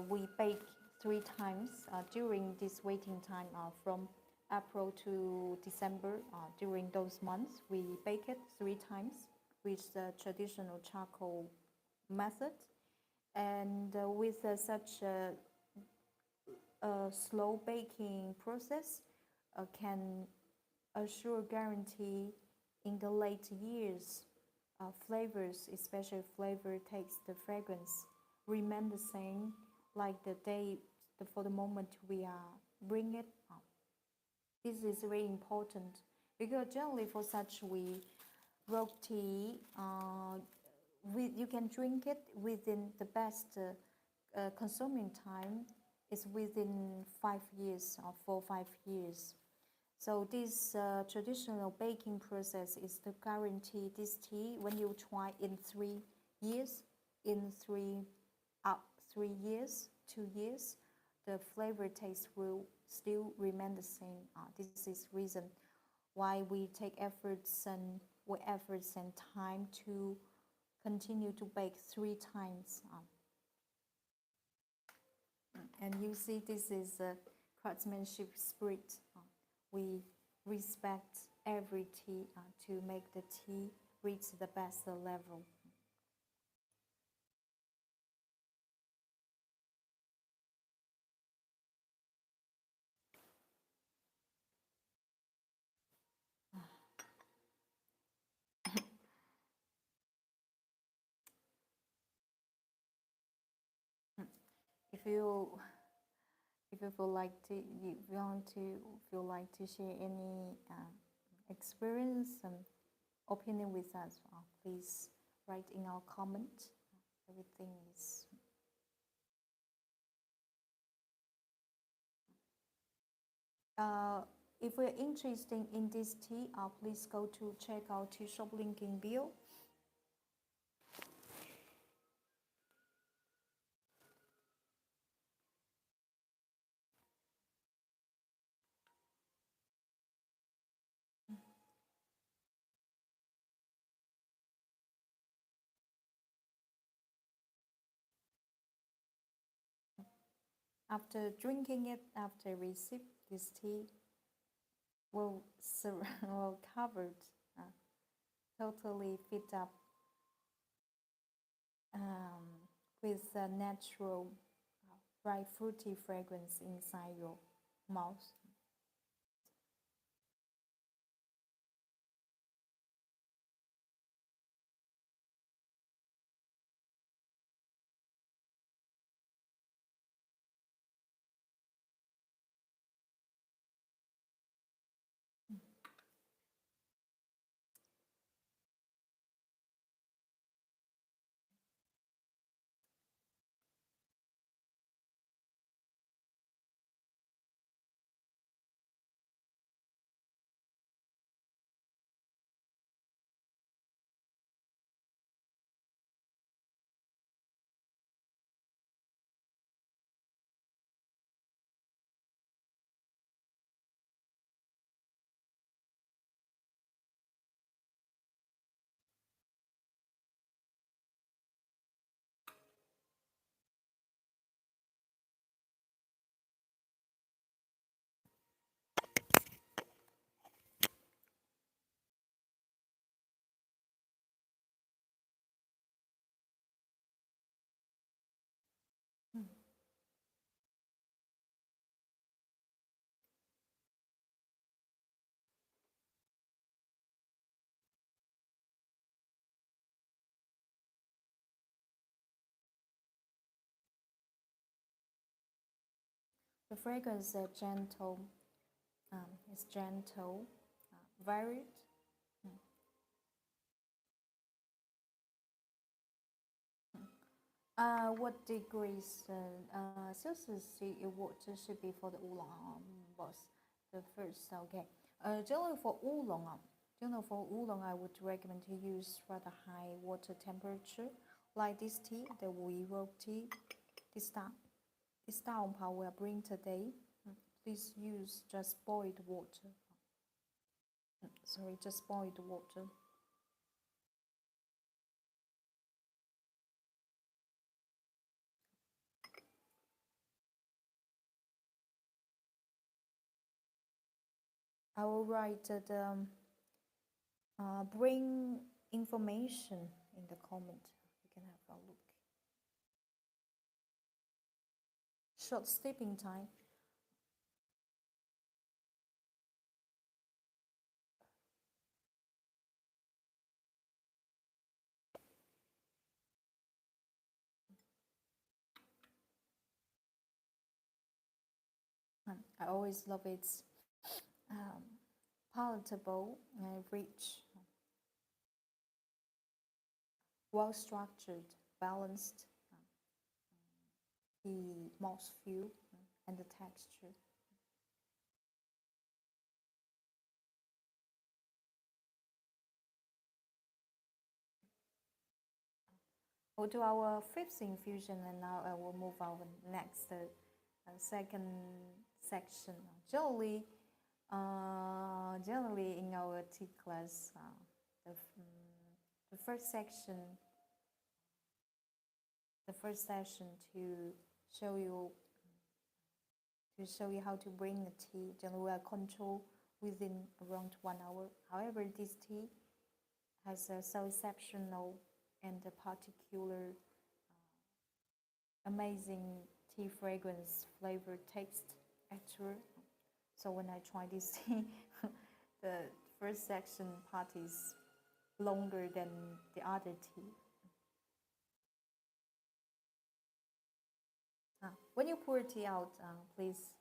S1: we bake 3 times during this waiting time from April to December. During those months, we bake it 3 times with the traditional charcoal method. And with such a slow baking process, can assure guarantee in the late years flavors, especially flavor, taste, the fragrance, remain the same like the day, for the moment we are bring it up. This is very important because generally for such rock tea, you can drink it within the best consuming time is within 5 years or 4 or 5 years. So this traditional baking process is to guarantee this tea when you try in 3 years, in 3 years, 2 years, the flavor taste will still remain the same. This is reason why we take efforts and time to continue to bake 3 times. And you see, this is a craftsmanship spirit. We respect every tea to make the tea reach the best level. If you feel like to share any experience and opinion with us, please write in our comment. Everything is. If we're interested in this tea, please go to check our tea shop link in bio. After drinking it, after receipt, this tea will covered, totally fit up with a natural, bright fruity fragrance inside your mouth. The fragrance is gentle, varied. What degrees Celsius water should be for the oolong was the first? Okay. Generally for oolong, I would recommend to use rather high water temperature, like this tea, the Wuyi tea, this Dahongpao we are bring today. Please use just boiled water. Sorry, just boiled water. I will write the bring information in the comment. You can have a look. Short steeping time. I always love its palatable and rich, well-structured, balanced, the mouthfeel and the texture. Go to our fifth infusion, and now I will move our next second section. Generally in our tea class, the first section, the first session to show you how to bring the tea. Generally, we are control within around 1 hour. However, this tea has a so exceptional and a particular amazing tea fragrance, flavor, taste, etc. So when I try this tea, the first section part is longer than the other tea. When you pour tea out, please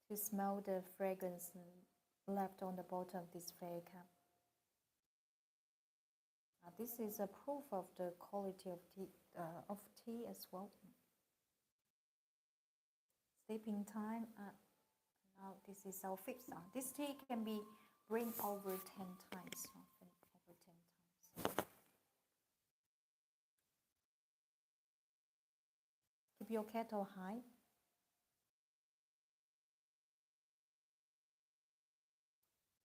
S1: to smell the fragrance left on the bottom of this fairy cup. This is a proof of the quality of tea as well. Sleeping time. Now this is our fifth. This tea can be brewed over 10 times. Over 10 times. Keep your kettle high.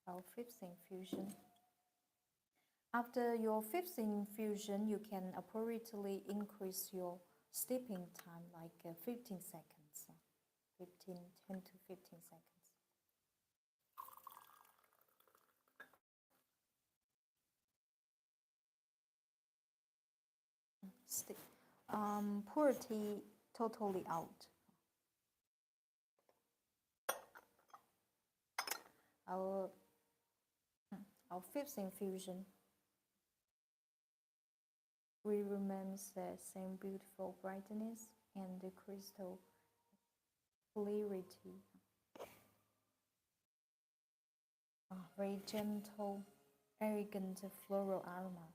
S1: Our fifth infusion. After your fifth infusion, you can appropriately increase your steeping time, like 15 seconds, 10 to 15 seconds. Pour tea totally out. Our fifth infusion. We remains the same beautiful brightness and the crystal clarity. Very gentle, elegant floral aroma.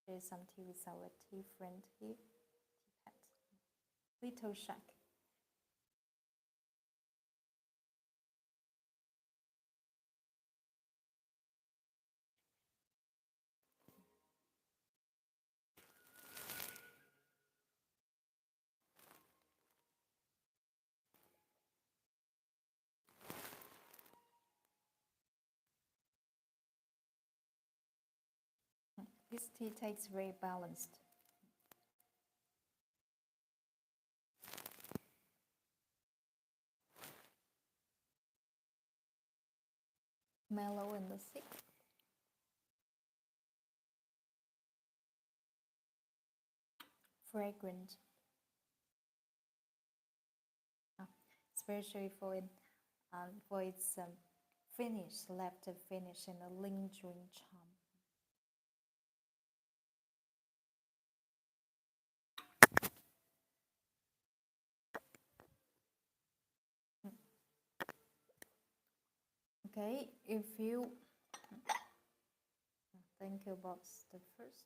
S1: There's some tea with our tea friend here, tea pet, little shack. This tea tastes very balanced. Mellow and thick. Fragrant. Especially for its finish, left finish and a lingering charm. Okay, if you think about the first.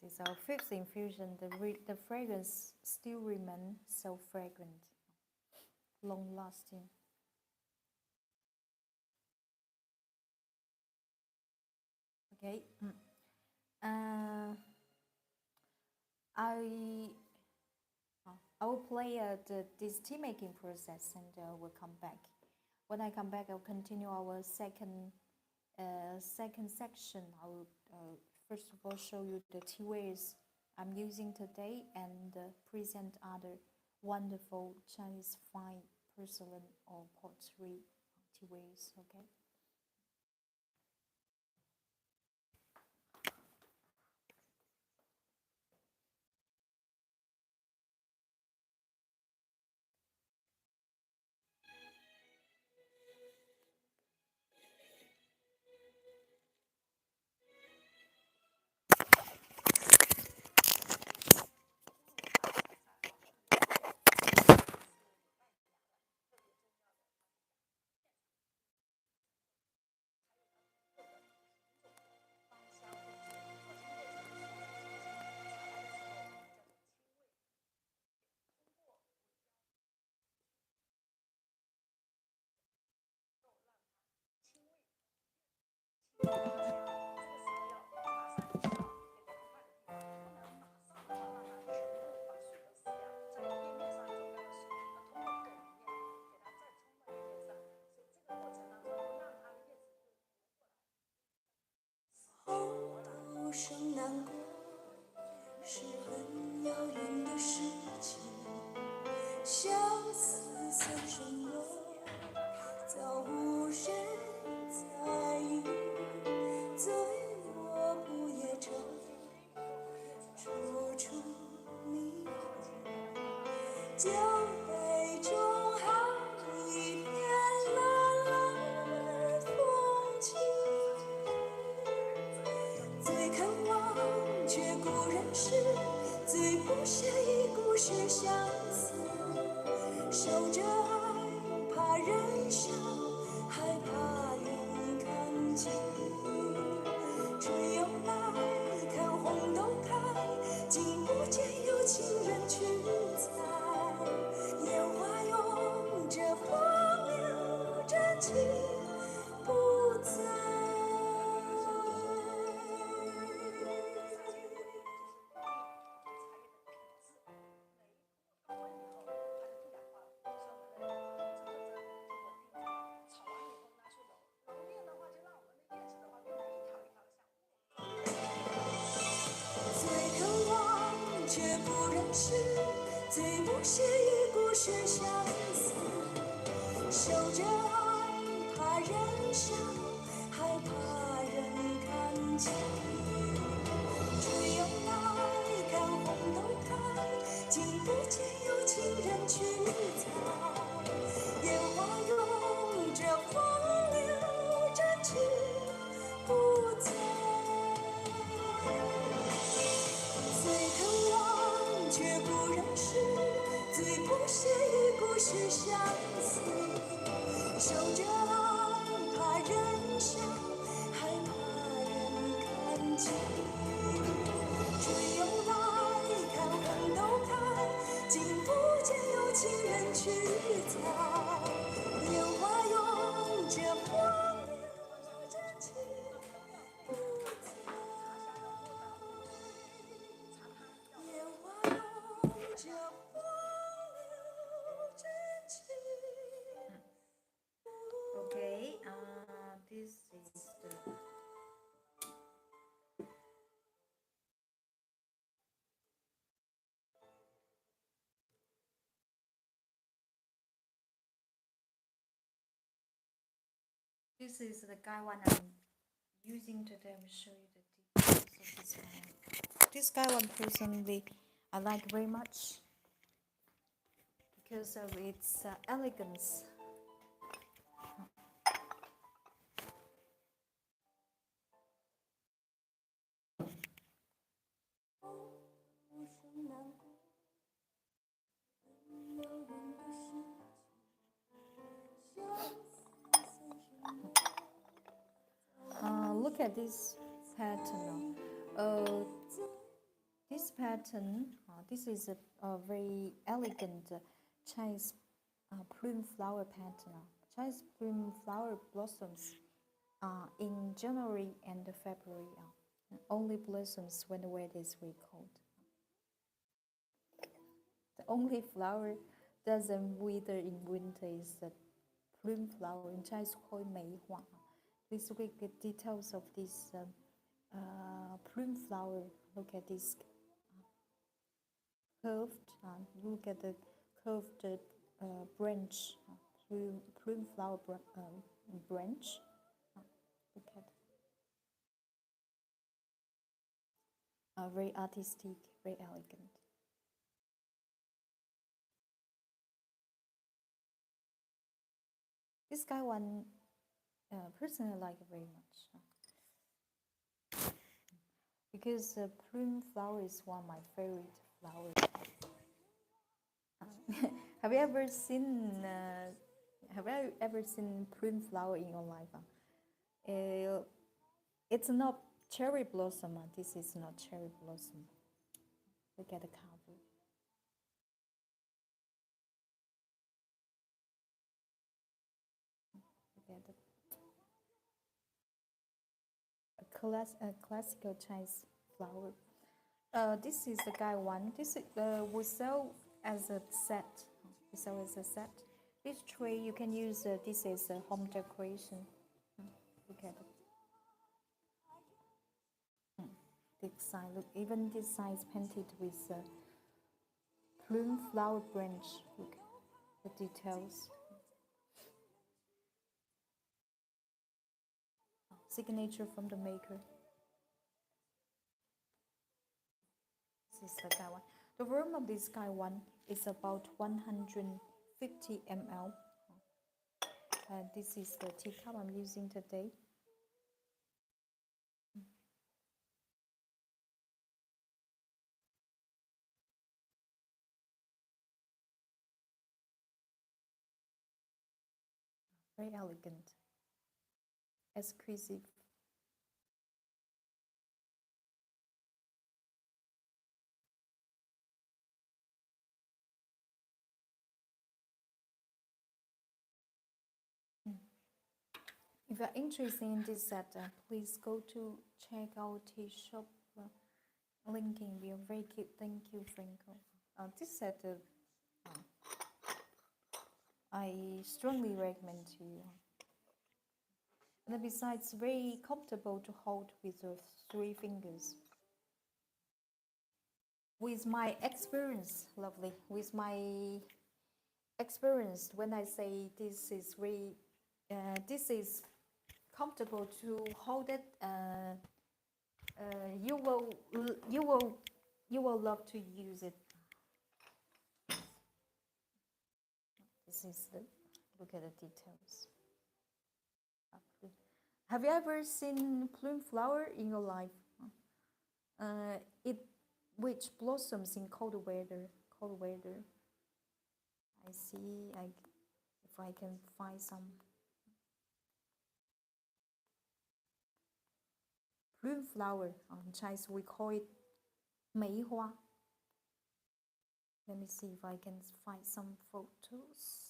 S1: This is our fifth infusion. The fragrance still remains so fragrant, long lasting. Okay. I will play this tea making process and we'll come back. When I come back, I'll continue our second section. I will first of all show you the tea wares I'm using today and present other wonderful Chinese fine porcelain or pottery tea wares. Okay.
S2: 生难过是很遥远的事情，相思算什么？早无人在意，醉卧不夜城，处处霓虹，酒杯中还一片蓝蓝风景。最渴望却故人诗，最不屑一顾是相思。守着爱，怕人笑，害怕人看清。春又来，看红豆开，竟不见有情人去采。烟花拥着风流，真情不在。却不认识，最不屑一顾是相思。守着爱，怕人笑，害怕人看清。春又来，看红豆开，竟不见有情人去采。烟花拥着风流，真情不在。却不认识，最不屑一顾是相思。守着爱，怕人笑，害怕人看清。春又来，看红豆开，竟不见有情人去采。烟花拥着风流，真情不在。
S1: Okay, this is the guy one I'm using today. I will show you the details of this one. This guy one personally I like very much because of its elegance. Look at this pattern. This pattern, this is a very elegant Chinese plume flower pattern. Chinese plume flower blossoms in January and February. Only blossoms when the weather is very cold. The only flower doesn't wither in winter is the plume flower. In Chinese called 梅花. Please look at the details of this plume flower. Look at this curved. Look at the curved branch. Plume flower branch. Look at very artistic, very elegant. This guy one, personally like very much because plume flower is one of my favorite flowers. Have you ever seen? Have you ever seen plume flower in your life? It's not cherry blossom. This is not cherry blossom. Look at the cover. Look at a classical Chinese flower. This is the guy one. This we sell as a set. We sell as a set. This tray you can use. This is a home decoration. Look at it. This side, look, even this side is painted with plume flower branch. Look, the details. Signature from the maker. This is the guy one. The volume of this guy one is about 150 ml. This is the teacup I'm using today. Very elegant, exquisite. If you're interested in this set, please go to check out his shop. Link in below. Very cute. Thank you, Franco. This set, I strongly recommend to you. And besides, very comfortable to hold with your 3 fingers. With my experience, lovely. With my experience, when I say this is very, this is comfortable to hold it. You will love to use it. This is the look at the details. Have you ever seen plume flower in your life? Which blossoms in cold weather. Cold weather. I see. If I can find some. Plume flower. In Chinese we call it 梅花. Let me see if I can find some photos.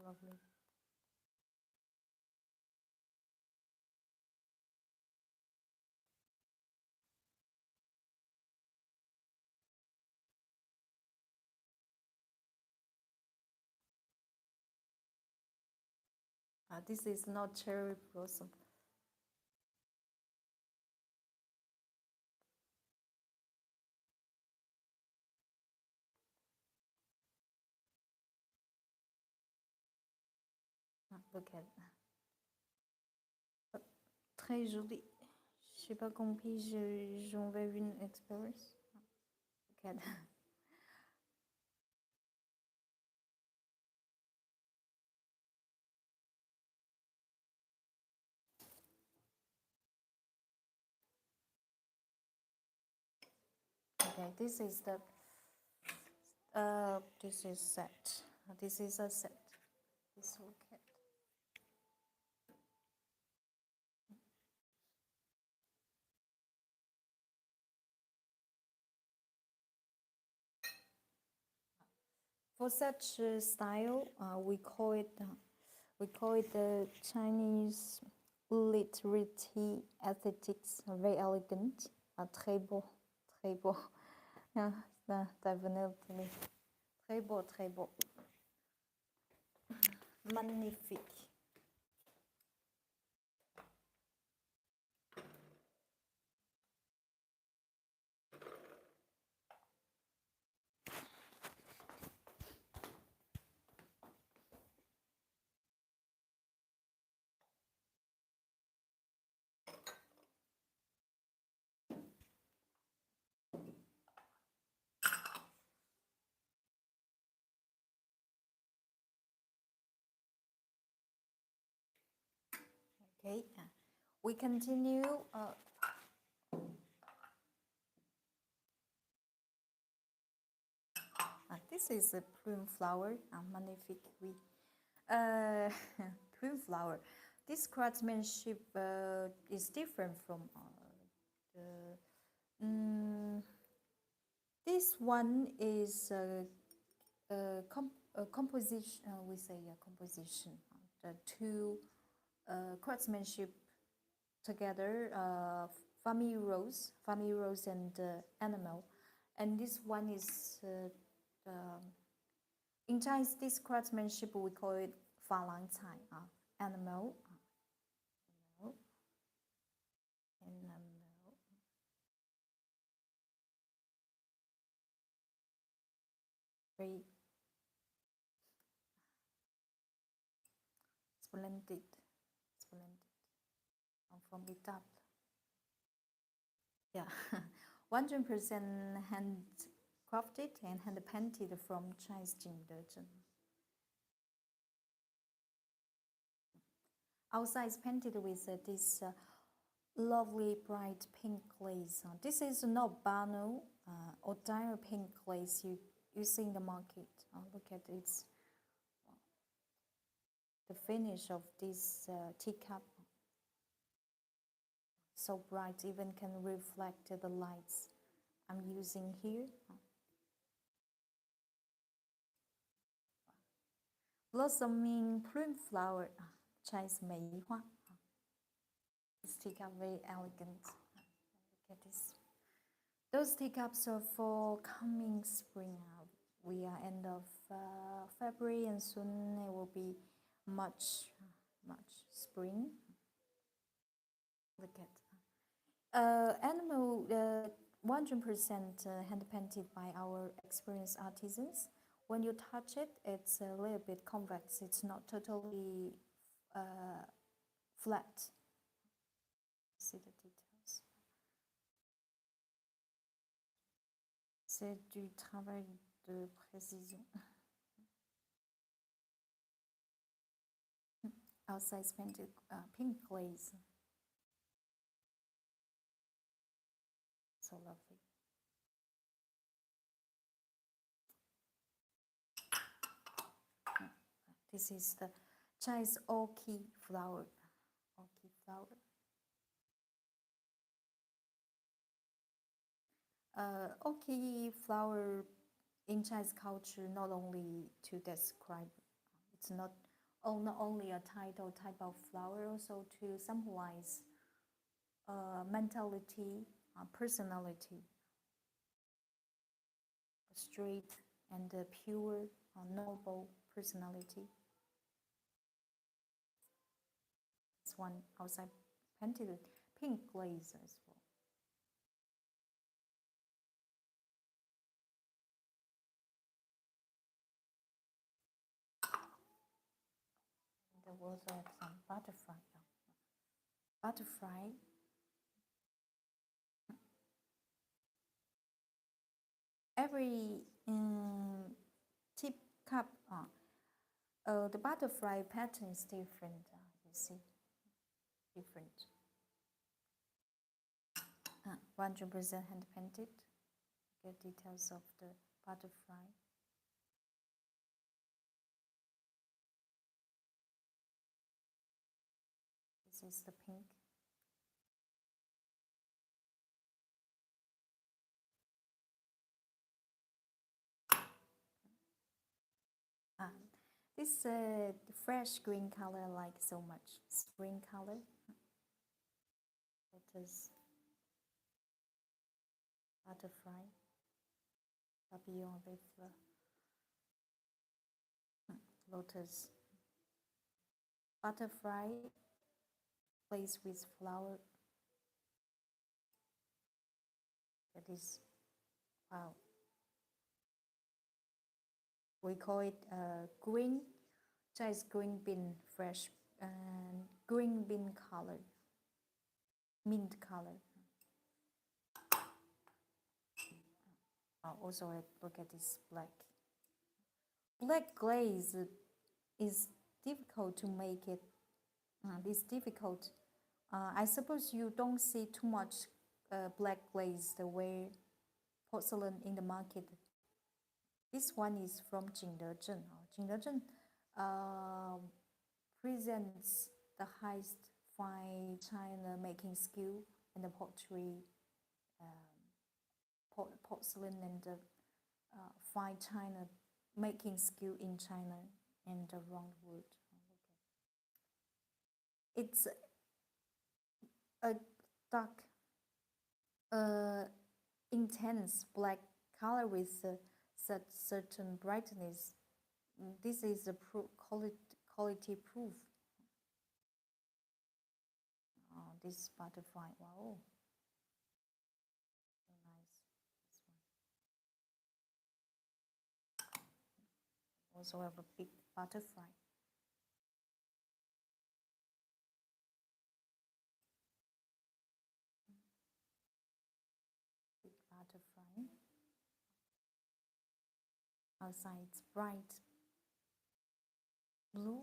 S1: Lovely. This is not cherry blossom. Look at that. Très joli. Je sais pas compris, j'en veux une expérience. Look at that. Okay, this is the this is set. This is a set. This look at. For such style, we call it the Chinese literary aesthetics. Very elegant, très beau, très beau. Yeah, definitely. Très beau, très beau. Magnifique. Okay, we continue. This is a plume flower, magnifique. Plume flower. This craftsmanship is different from this one is a composition. We say a composition. The two craftsmanship together, family rose and animal, and this one is in Chinese. This craftsmanship we call it 珐琅彩 animal, very splendid, formidable. Yeah, 100% handcrafted and hand painted from Chinese Jingdezhen. Outside is painted with this lovely bright pink glaze. This is not bano or dire pink glaze you see in the market. Look at its the finish of this teacup. So bright, even can reflect the lights I'm using here. Blossoming plume flower, Chinese 梅花. This teacup very elegant. Look at this. Those teacups are for coming spring. We are end of February, and soon it will be much spring. Look at animal 100% hand painted by our experienced artisans. When you touch it, it's a little bit convex. It's not totally flat. See the details. C'est du travail de précision. Outside is painted pink glaze. So lovely. This is the Chinese orchid flower. Orchid flower. Orchid flower in Chinese culture not only to describe, it's not only a title type of flower, also to symbolize mentality, personality, a straight and pure, noble personality. This one outside painted with pink glaze as well. There was some butterfly. Butterfly. Every tip cup, the butterfly pattern is different. You see, different. 100% hand painted. Get details of the butterfly. This is the pink. This fresh green color I like so much. Spring color. It is butterfly. Papillon with lotus, butterfly placed with flower. That is, wow. We call it green, just green bean fresh and green bean color, mint color. Also, look at this black. Black glaze is difficult to make it. It's difficult. I suppose you don't see too much black glaze the way porcelain in the market. This one is from Jingdezhen. Jingdezhen presents the highest fine china making skill and the pottery, porcelain and fine china making skill in China and around the world. It's a dark, intense black color with such certain brightness. This is a quality proof. This butterfly, wow, so nice. This one also have a big butterfly. Big butterfly. Outside it's bright blue,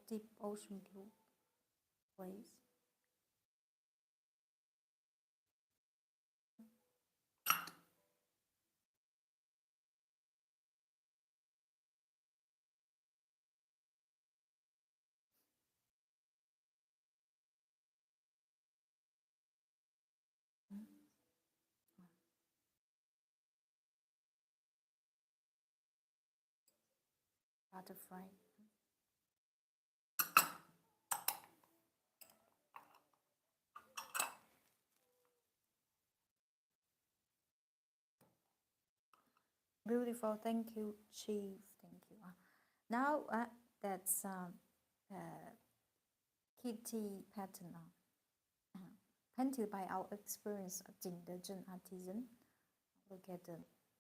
S1: deep ocean blue place. Butterfly. Beautiful, thank you, Chief. Thank you. Now that's kitty pattern painted by our experienced Jingdezhen artisan. Look at the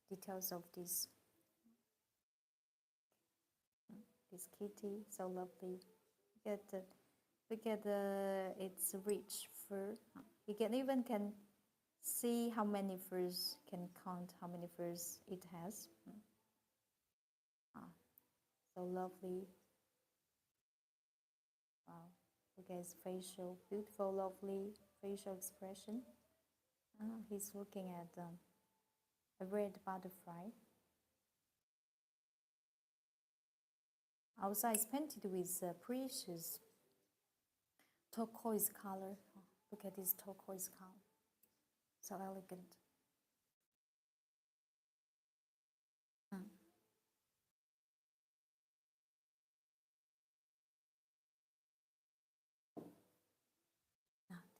S1: details of this kitty, so lovely. Look at its rich fur. You can even see how many furs, can count how many furs it has. So lovely. Wow, look at his facial, beautiful, lovely facial expression. He's looking at a red butterfly. Outside is painted with precious turquoise color. Look at this turquoise color, so elegant.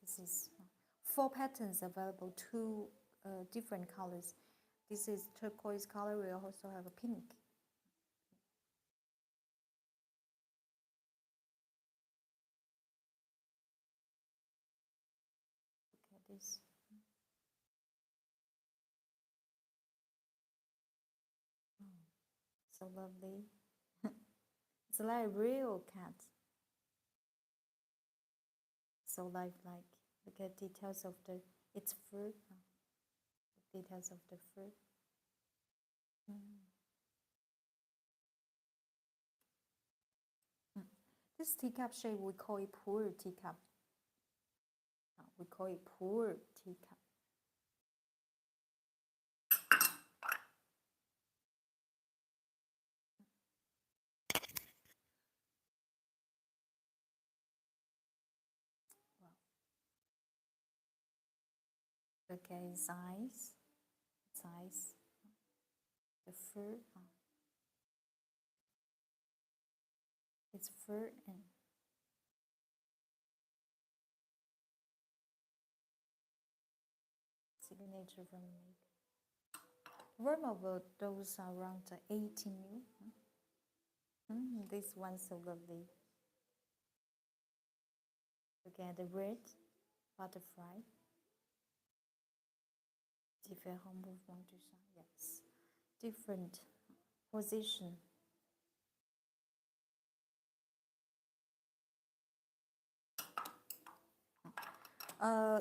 S1: This is 4 patterns available, 2 different colors. This is turquoise color. We also have a pink. Look at this. So lovely. It's like a real cat. So lifelike. Look at details of its fur. Details of the fur. This teacup shape, we call it poor teacup. We call it poor teacup. Wow. Look at his eyes. The fur. Its fur and signature from the worm of those are around 18 mil. This one's so lovely. Look at the red butterfly. Différents mouvements du sang. Yes. Different position.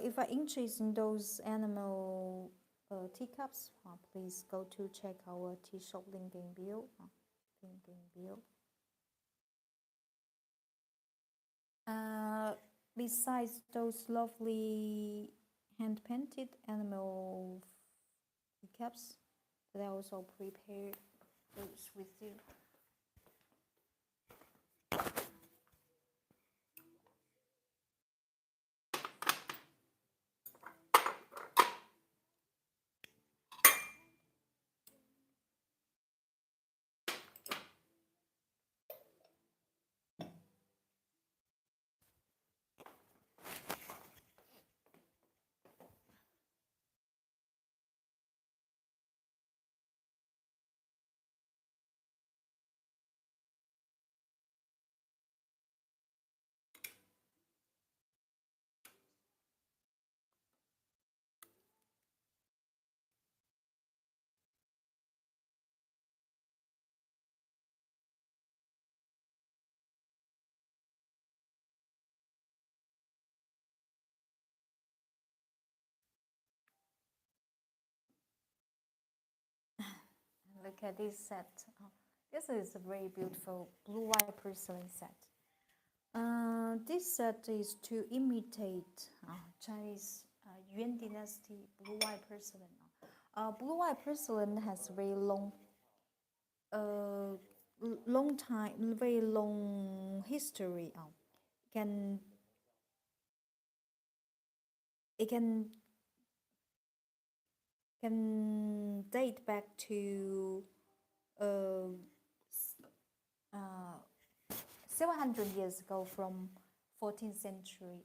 S1: If you're interested in those animal teacups, please go to check our tea shop link in bio. Besides those lovely hand-painted animal teacups, that I also prepared those with you. Look at this set. This is a very beautiful blue-white porcelain set. This set is to imitate Chinese Yuan Dynasty blue-white porcelain. Blue-white porcelain has very very long history. Can it can date back to 700 years ago, from 14th century.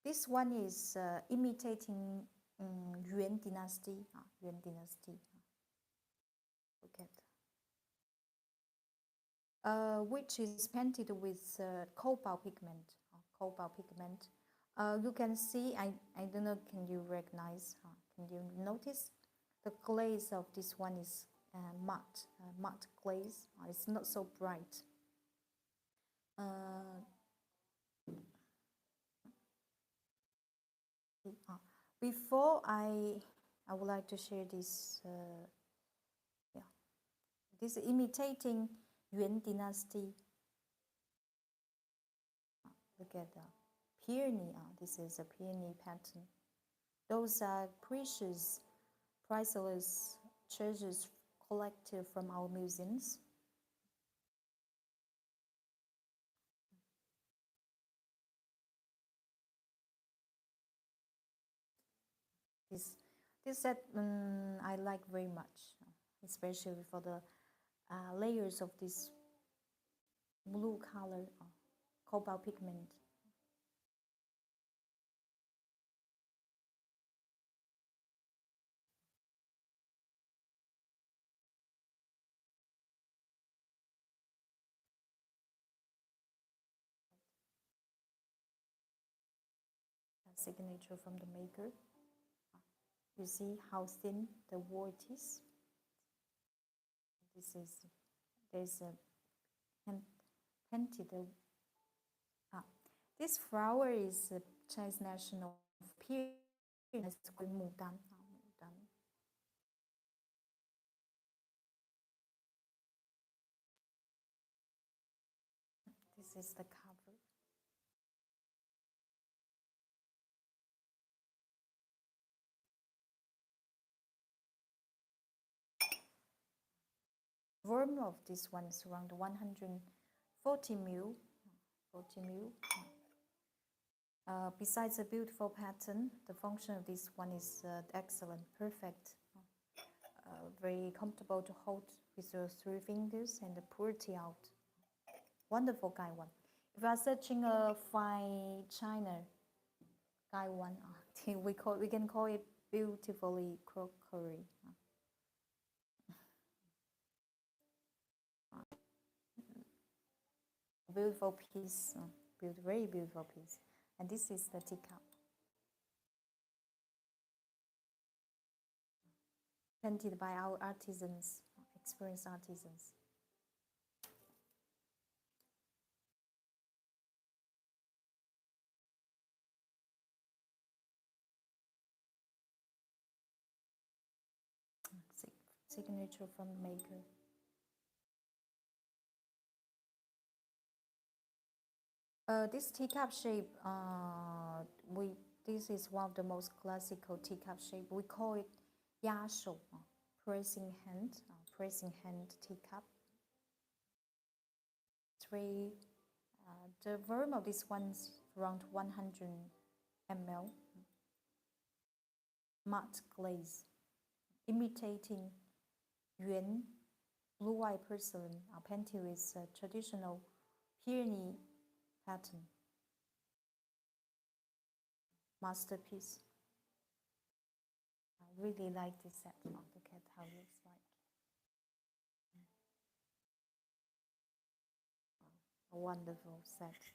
S1: This one is imitating Yuan Dynasty. Yuan Dynasty. Look at. Which is painted with cobalt pigment. Cobalt pigment. You can see. I don't know. Can you recognize? Can you notice? The glaze of this one is matte glaze. It's not so bright. Before I would like to share this. This is imitating Yuan Dynasty. Look at the peony. This is a peony pattern. Those are precious, priceless treasures collected from our museums. This set I like very much, especially for the layers of this blue color, cobalt pigment. Signature from the maker. You see how thin the wood is. There's a painted. This flower is a Chinese national pear. It's called Mudan. This is the cover. Volume of this one is around 140 ml. 40 ml. Besides a beautiful pattern, the function of this one is excellent, perfect, very comfortable to hold with your 3 fingers and pour it out. Wonderful gaiwan. If you are searching a fine China gaiwan, we can call it beautifully crockery. beautiful piece, very beautiful piece. And this is the teacup. Painted by our artisans, experienced artisans. Signature from the maker. This teacup shape, this is one of the most classical teacup shape. We call it 压手, pressing hand teacup. The volume of this one is around 100 ml. Matte glaze, imitating yuan blue-white porcelain, painted with traditional peony pattern. Masterpiece. I really like this set. Look at how it looks like. A wonderful set.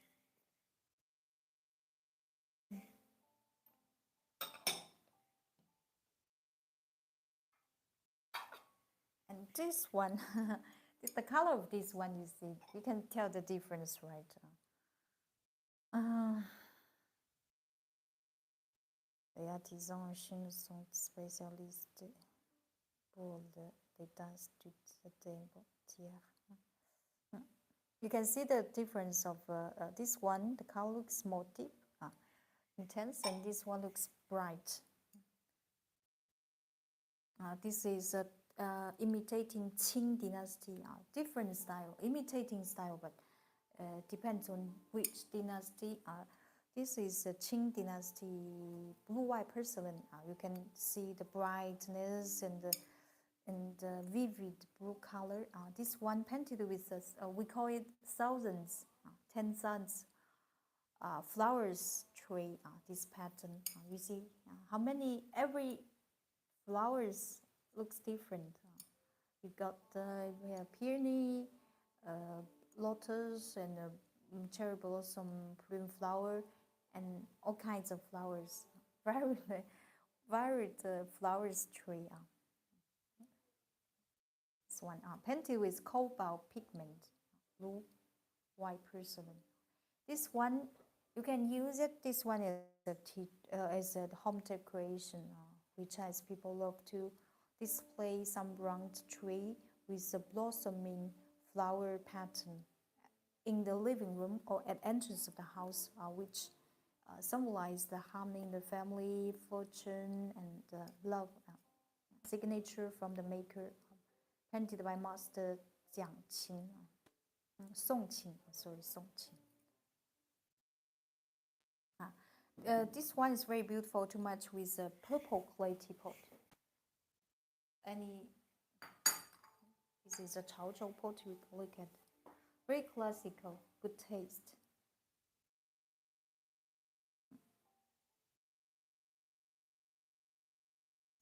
S1: And this one, the color of this one, you see, you can tell the difference, right? Les artisans chinois sont spécialistes pour les danses du temple. You can see the difference of this one. The color looks more deep, intense, and this one looks bright. This is imitating Qing dynasty, different style, imitating style, but depends on which dynasty. This is a Qing dynasty blue-white porcelain. You can see the brightness and the vivid blue color. This one painted with we call it thousands, 10,000 flowers tree. This pattern, you see how many every flowers looks different. You got we have peony, lotus, and cherry blossom, plume flower, and all kinds of flowers. Varied flowers tree. This one painted with cobalt pigment, blue, white porcelain. This one you can use it. This one as a home decoration, which has people love to display some round tree with a blossoming flower pattern in the living room or at entrance of the house, which symbolize the harmony in the family, fortune, and love. Signature from the maker, painted by Master Song Qing. This one is very beautiful to match with a purple clay teapot. This is a Chaozhou pot. You look at, very classical, good taste.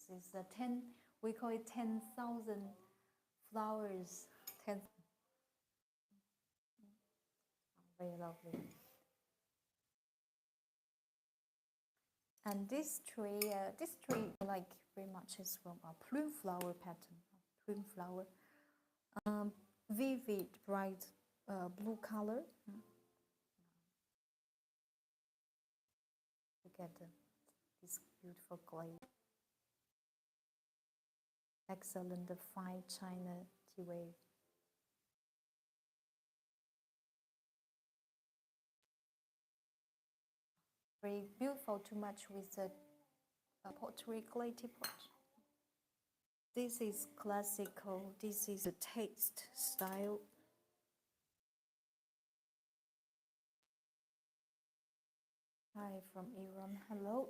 S1: This is we call it 10,000 flowers. 10. Very lovely. And this tree I like very much is from a plume flower pattern. Plume flower, vivid, bright blue color. Look at this beautiful glaze. Excellent, fine China tea wave. Very beautiful to match with the pottery clay teapot. This is classical. This is a taste style. Hi from Iran. Hello.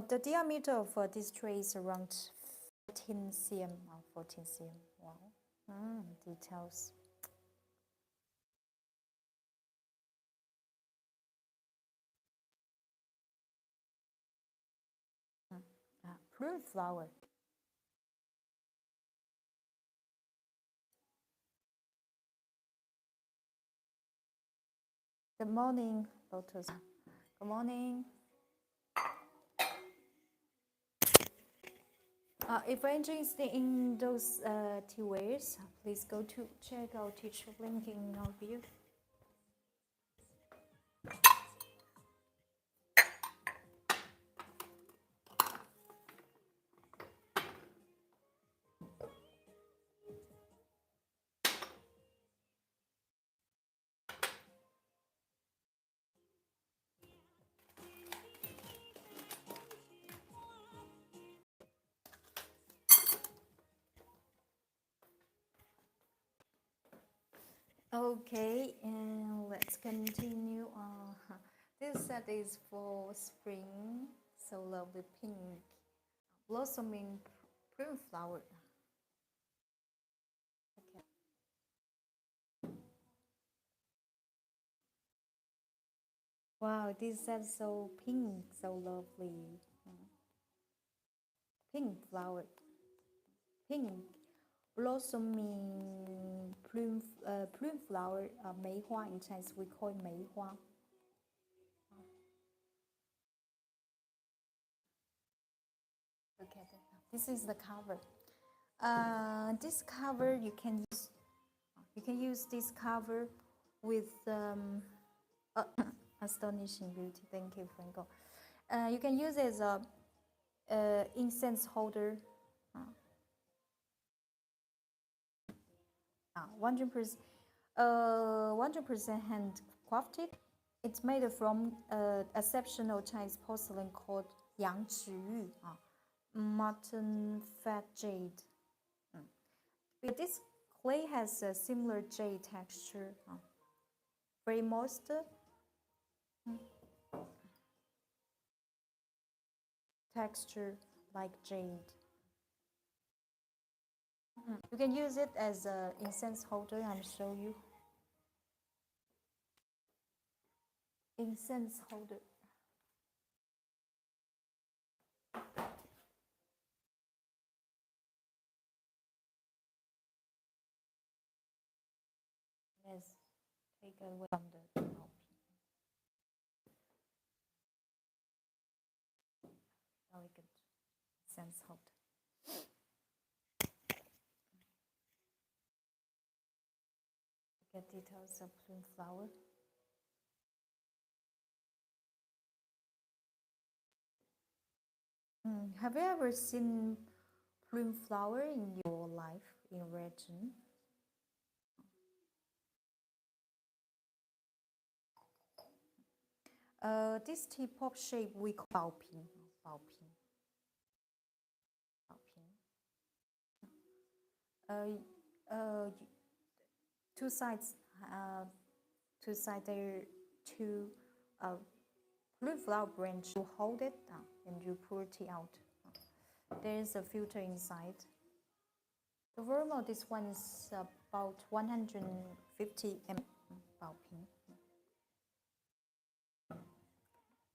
S1: The diameter of this tray is around 14 cm. 14 cm. Wow. Details. Plume flower. Good morning, Lotus. Good morning. If you're interested in those tea wares, please go to check our teacher link in our bio. Okay, and let's continue. This set is for spring, so lovely pink, blossoming prune flower. Okay. Wow, this set so pink, so lovely. Pink flower, pink blossoming prune flower, 梅花 in Chinese we call it 梅花. Look at it. This is the cover. This cover you can use this cover with astonishing beauty. Thank you, Franco. You can use it as a incense holder. 100% handcrafted. It's made from exceptional Chinese porcelain called 羊脂玉 mutton fat jade. But this clay has a similar jade texture, very moist. Texture like jade. You can use it as an incense holder. I'll show you. Incense holder. Yes, take away from the elegant incense holder. Get details of plume flower. Have you ever seen plume flower in your life, in your region? This tea pop shape we call 宝瓶. 宝瓶. 宝瓶. Two sides there are two plume flower branch. You hold it and you pour tea out. There is a filter inside. The volume of this one is about 150 ml. 宝瓶.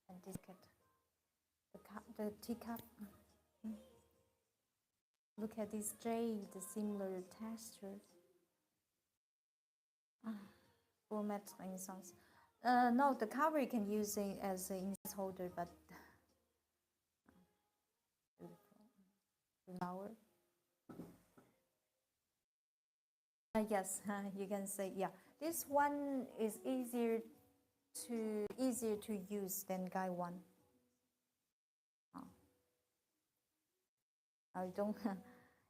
S1: And this the teacup. Look at this jade, similar texture. For metal incense. No, the cover you can use it as an incense holder, but flower. Yes, you can say yeah. This one is easier to use than Guy one. I don't.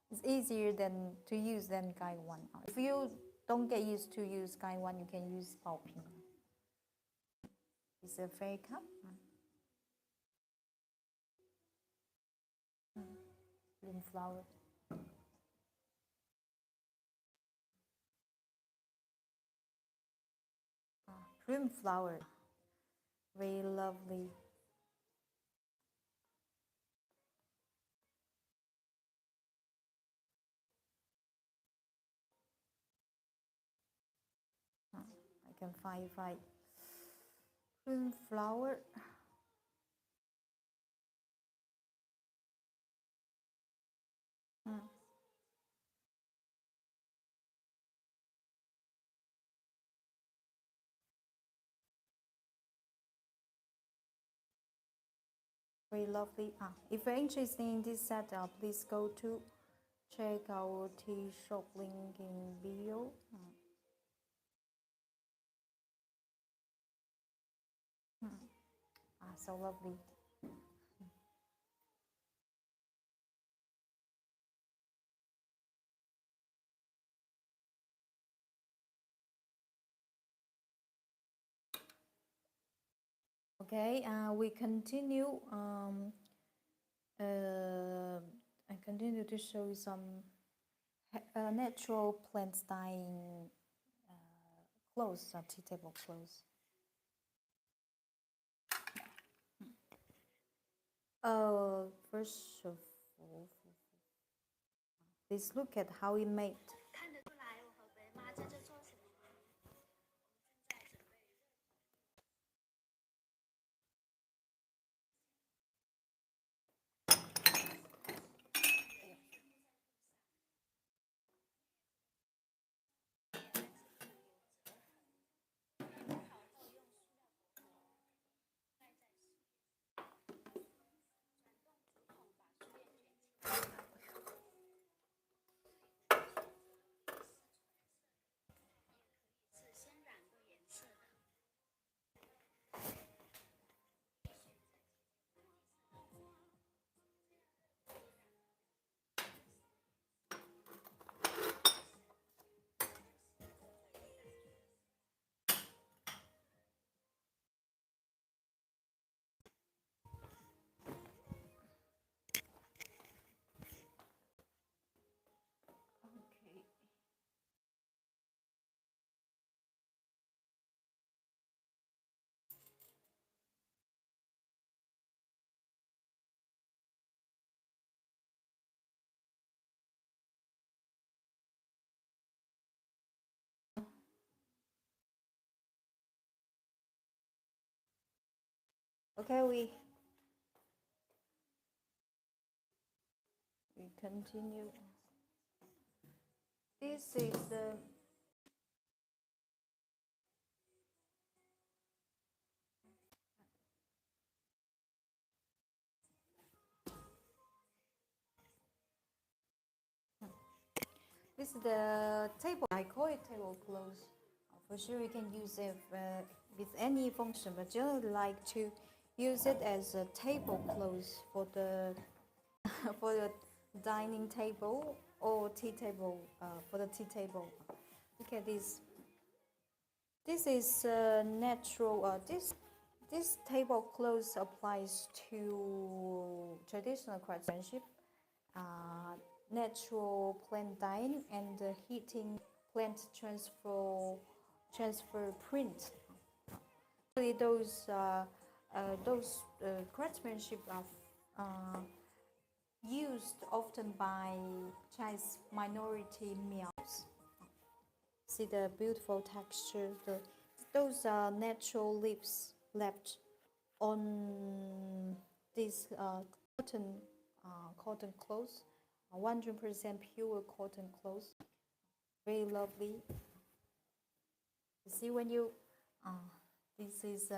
S1: It's easier to use than Guy one. If you don't get used to use Guy one, you can use 宝瓶. It's a fairy cup. Plume flower. Plume flower. Very lovely. I can find plume flower. very lovely. If you're interested in this setup, please go to check our tea shop link in bio. So lovely. Okay, we continue. I continue to show you some natural plant dyeing clothes, tea table clothes. First of all, let's look at how it made. Okay, we continue. This is the table. I call it tablecloth. For sure, you can use it with any function, but generally like to use it as a tablecloth for the for the dining table or tea table. For the tea table, look at this. This is natural. This tablecloth applies to traditional craftsmanship, natural plant dyeing, and heating plant transfer print. Those craftsmanship are used often by Chinese minority males. See the beautiful texture. Those are natural leaves left on this cotton clothes, 100% pure cotton clothes. Very lovely. You see when you this is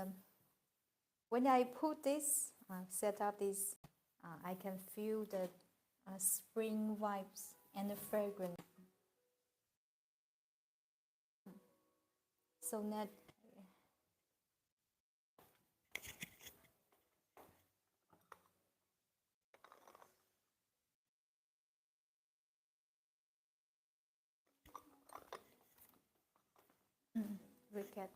S1: when I put this set up this, I can feel the spring vibes and the fragrance. So net. Look at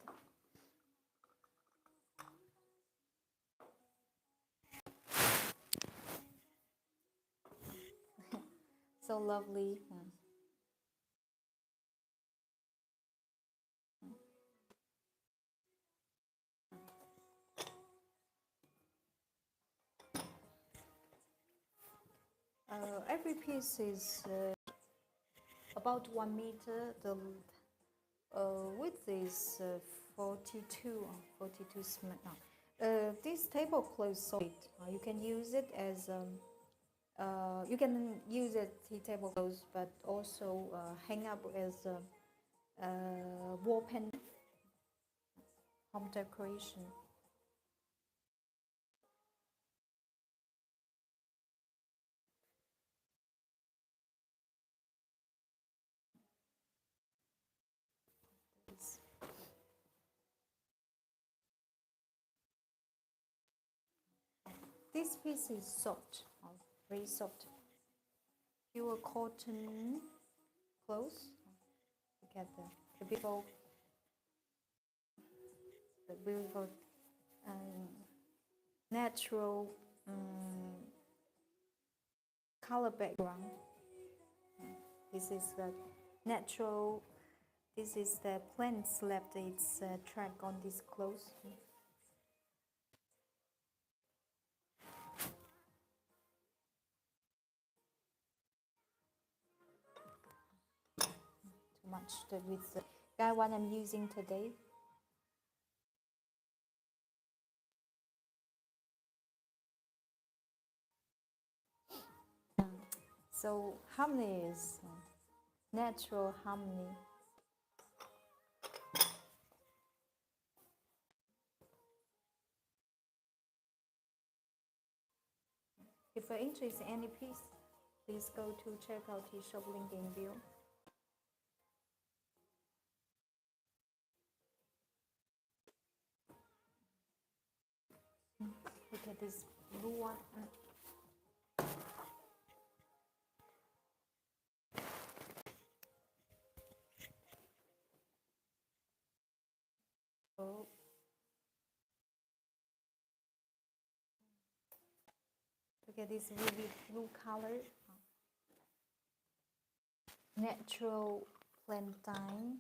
S1: so lovely. Every piece is about 1 meter. The width is 42 this tablecloth solid. You can use it as you can use it tea tablecloth, but also hang up as wall paint, home decoration. This piece is soft, very soft. Pure cotton clothes. Look at the beautiful natural color background. This is the natural. This is the plants left its track on this clothes. Too much with the guy one I'm using today. So harmony is natural harmony. If you're interested in any piece, please go to check out his shop link in bio. Look at this blue one. Oh. Look at this really blue color. Natural plantain.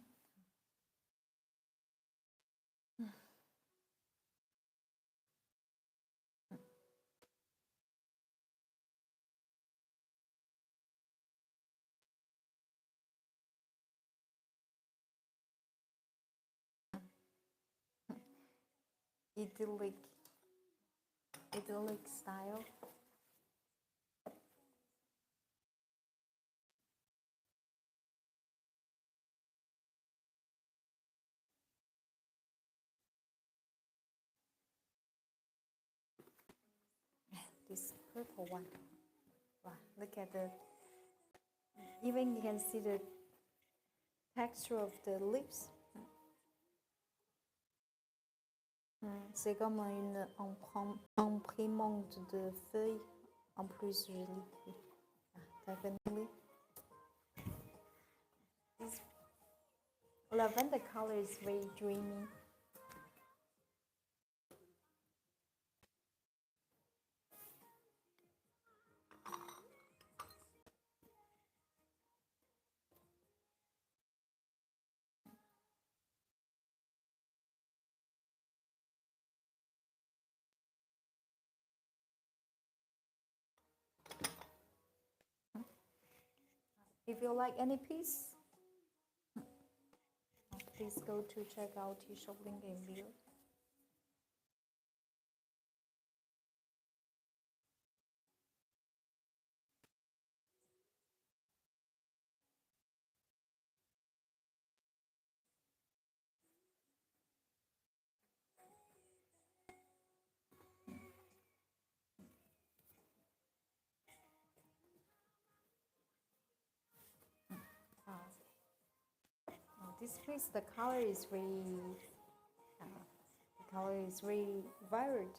S1: Idyllic style. This purple one. Wow, look at the. Even you can see the texture of the lips. C'est comme une imprimante de feuilles en plus jolie. Definitely. This lavender color is very dreamy. If you like any piece, please go to check out his shop link in bio. This piece, the color is very varied.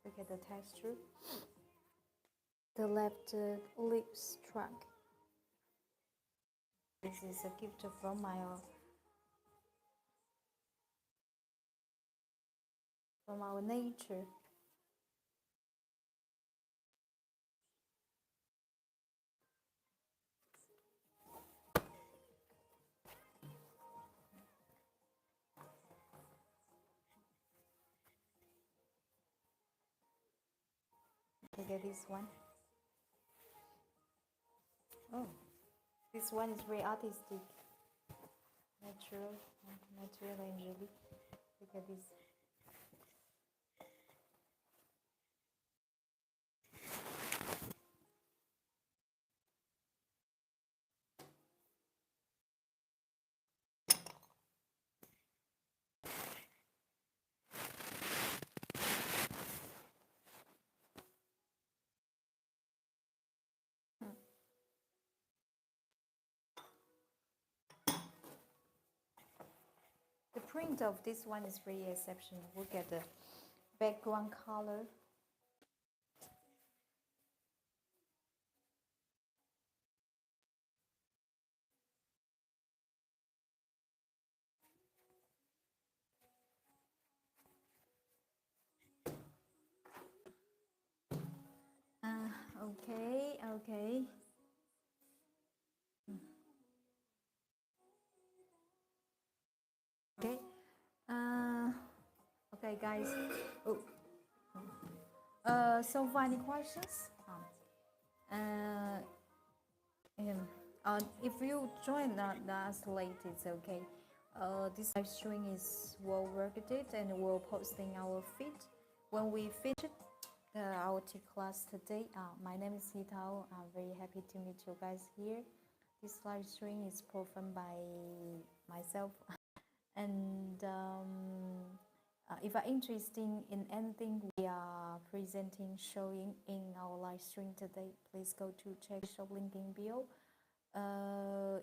S1: Look at the texture. The left lips track. This is a gift from our nature. Look at this one. Oh, this one is very artistic. Natural and really. Look at this. The print of this one is really exceptional. Look at the background color. Okay, okay. Okay. Okay, guys. Oh. So far, any questions? If you join us late, it's okay. This live stream is well recorded and we're posting our feed when we finish our tea class today. My name is Hitao. I'm very happy to meet you guys here. This live stream is performed by myself. And if you're interested in anything we are presenting, showing in our live stream today, please go to check the shop link in bio.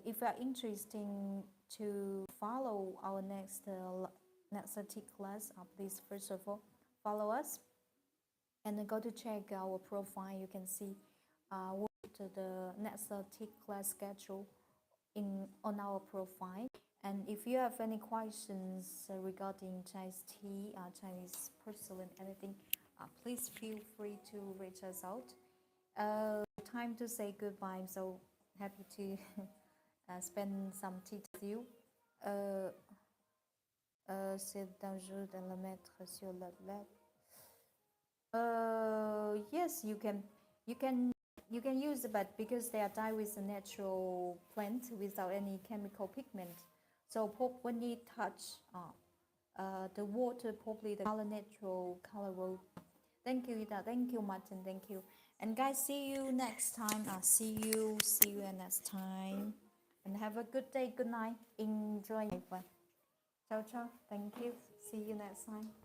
S1: If you're interested to follow our next tea class, please first of all follow us and then go to check our profile. You can see what the next tea class schedule on our profile. And if you have any questions regarding Chinese tea, Chinese porcelain, anything, please feel free to reach us out. Time to say goodbye. I'm so happy to spend some tea with you. C'est dangereux de le mettre sur la lèvre. Yes, you can use it, but because they are dyed with a natural plant without any chemical pigment, so when you touch the water, probably the color, natural color will. Thank you, Ida. Thank you, Martin. Thank you. And guys, see you next time. See you next time. And have a good day. Good night. Enjoy. Ciao, ciao. Thank you. See you next time.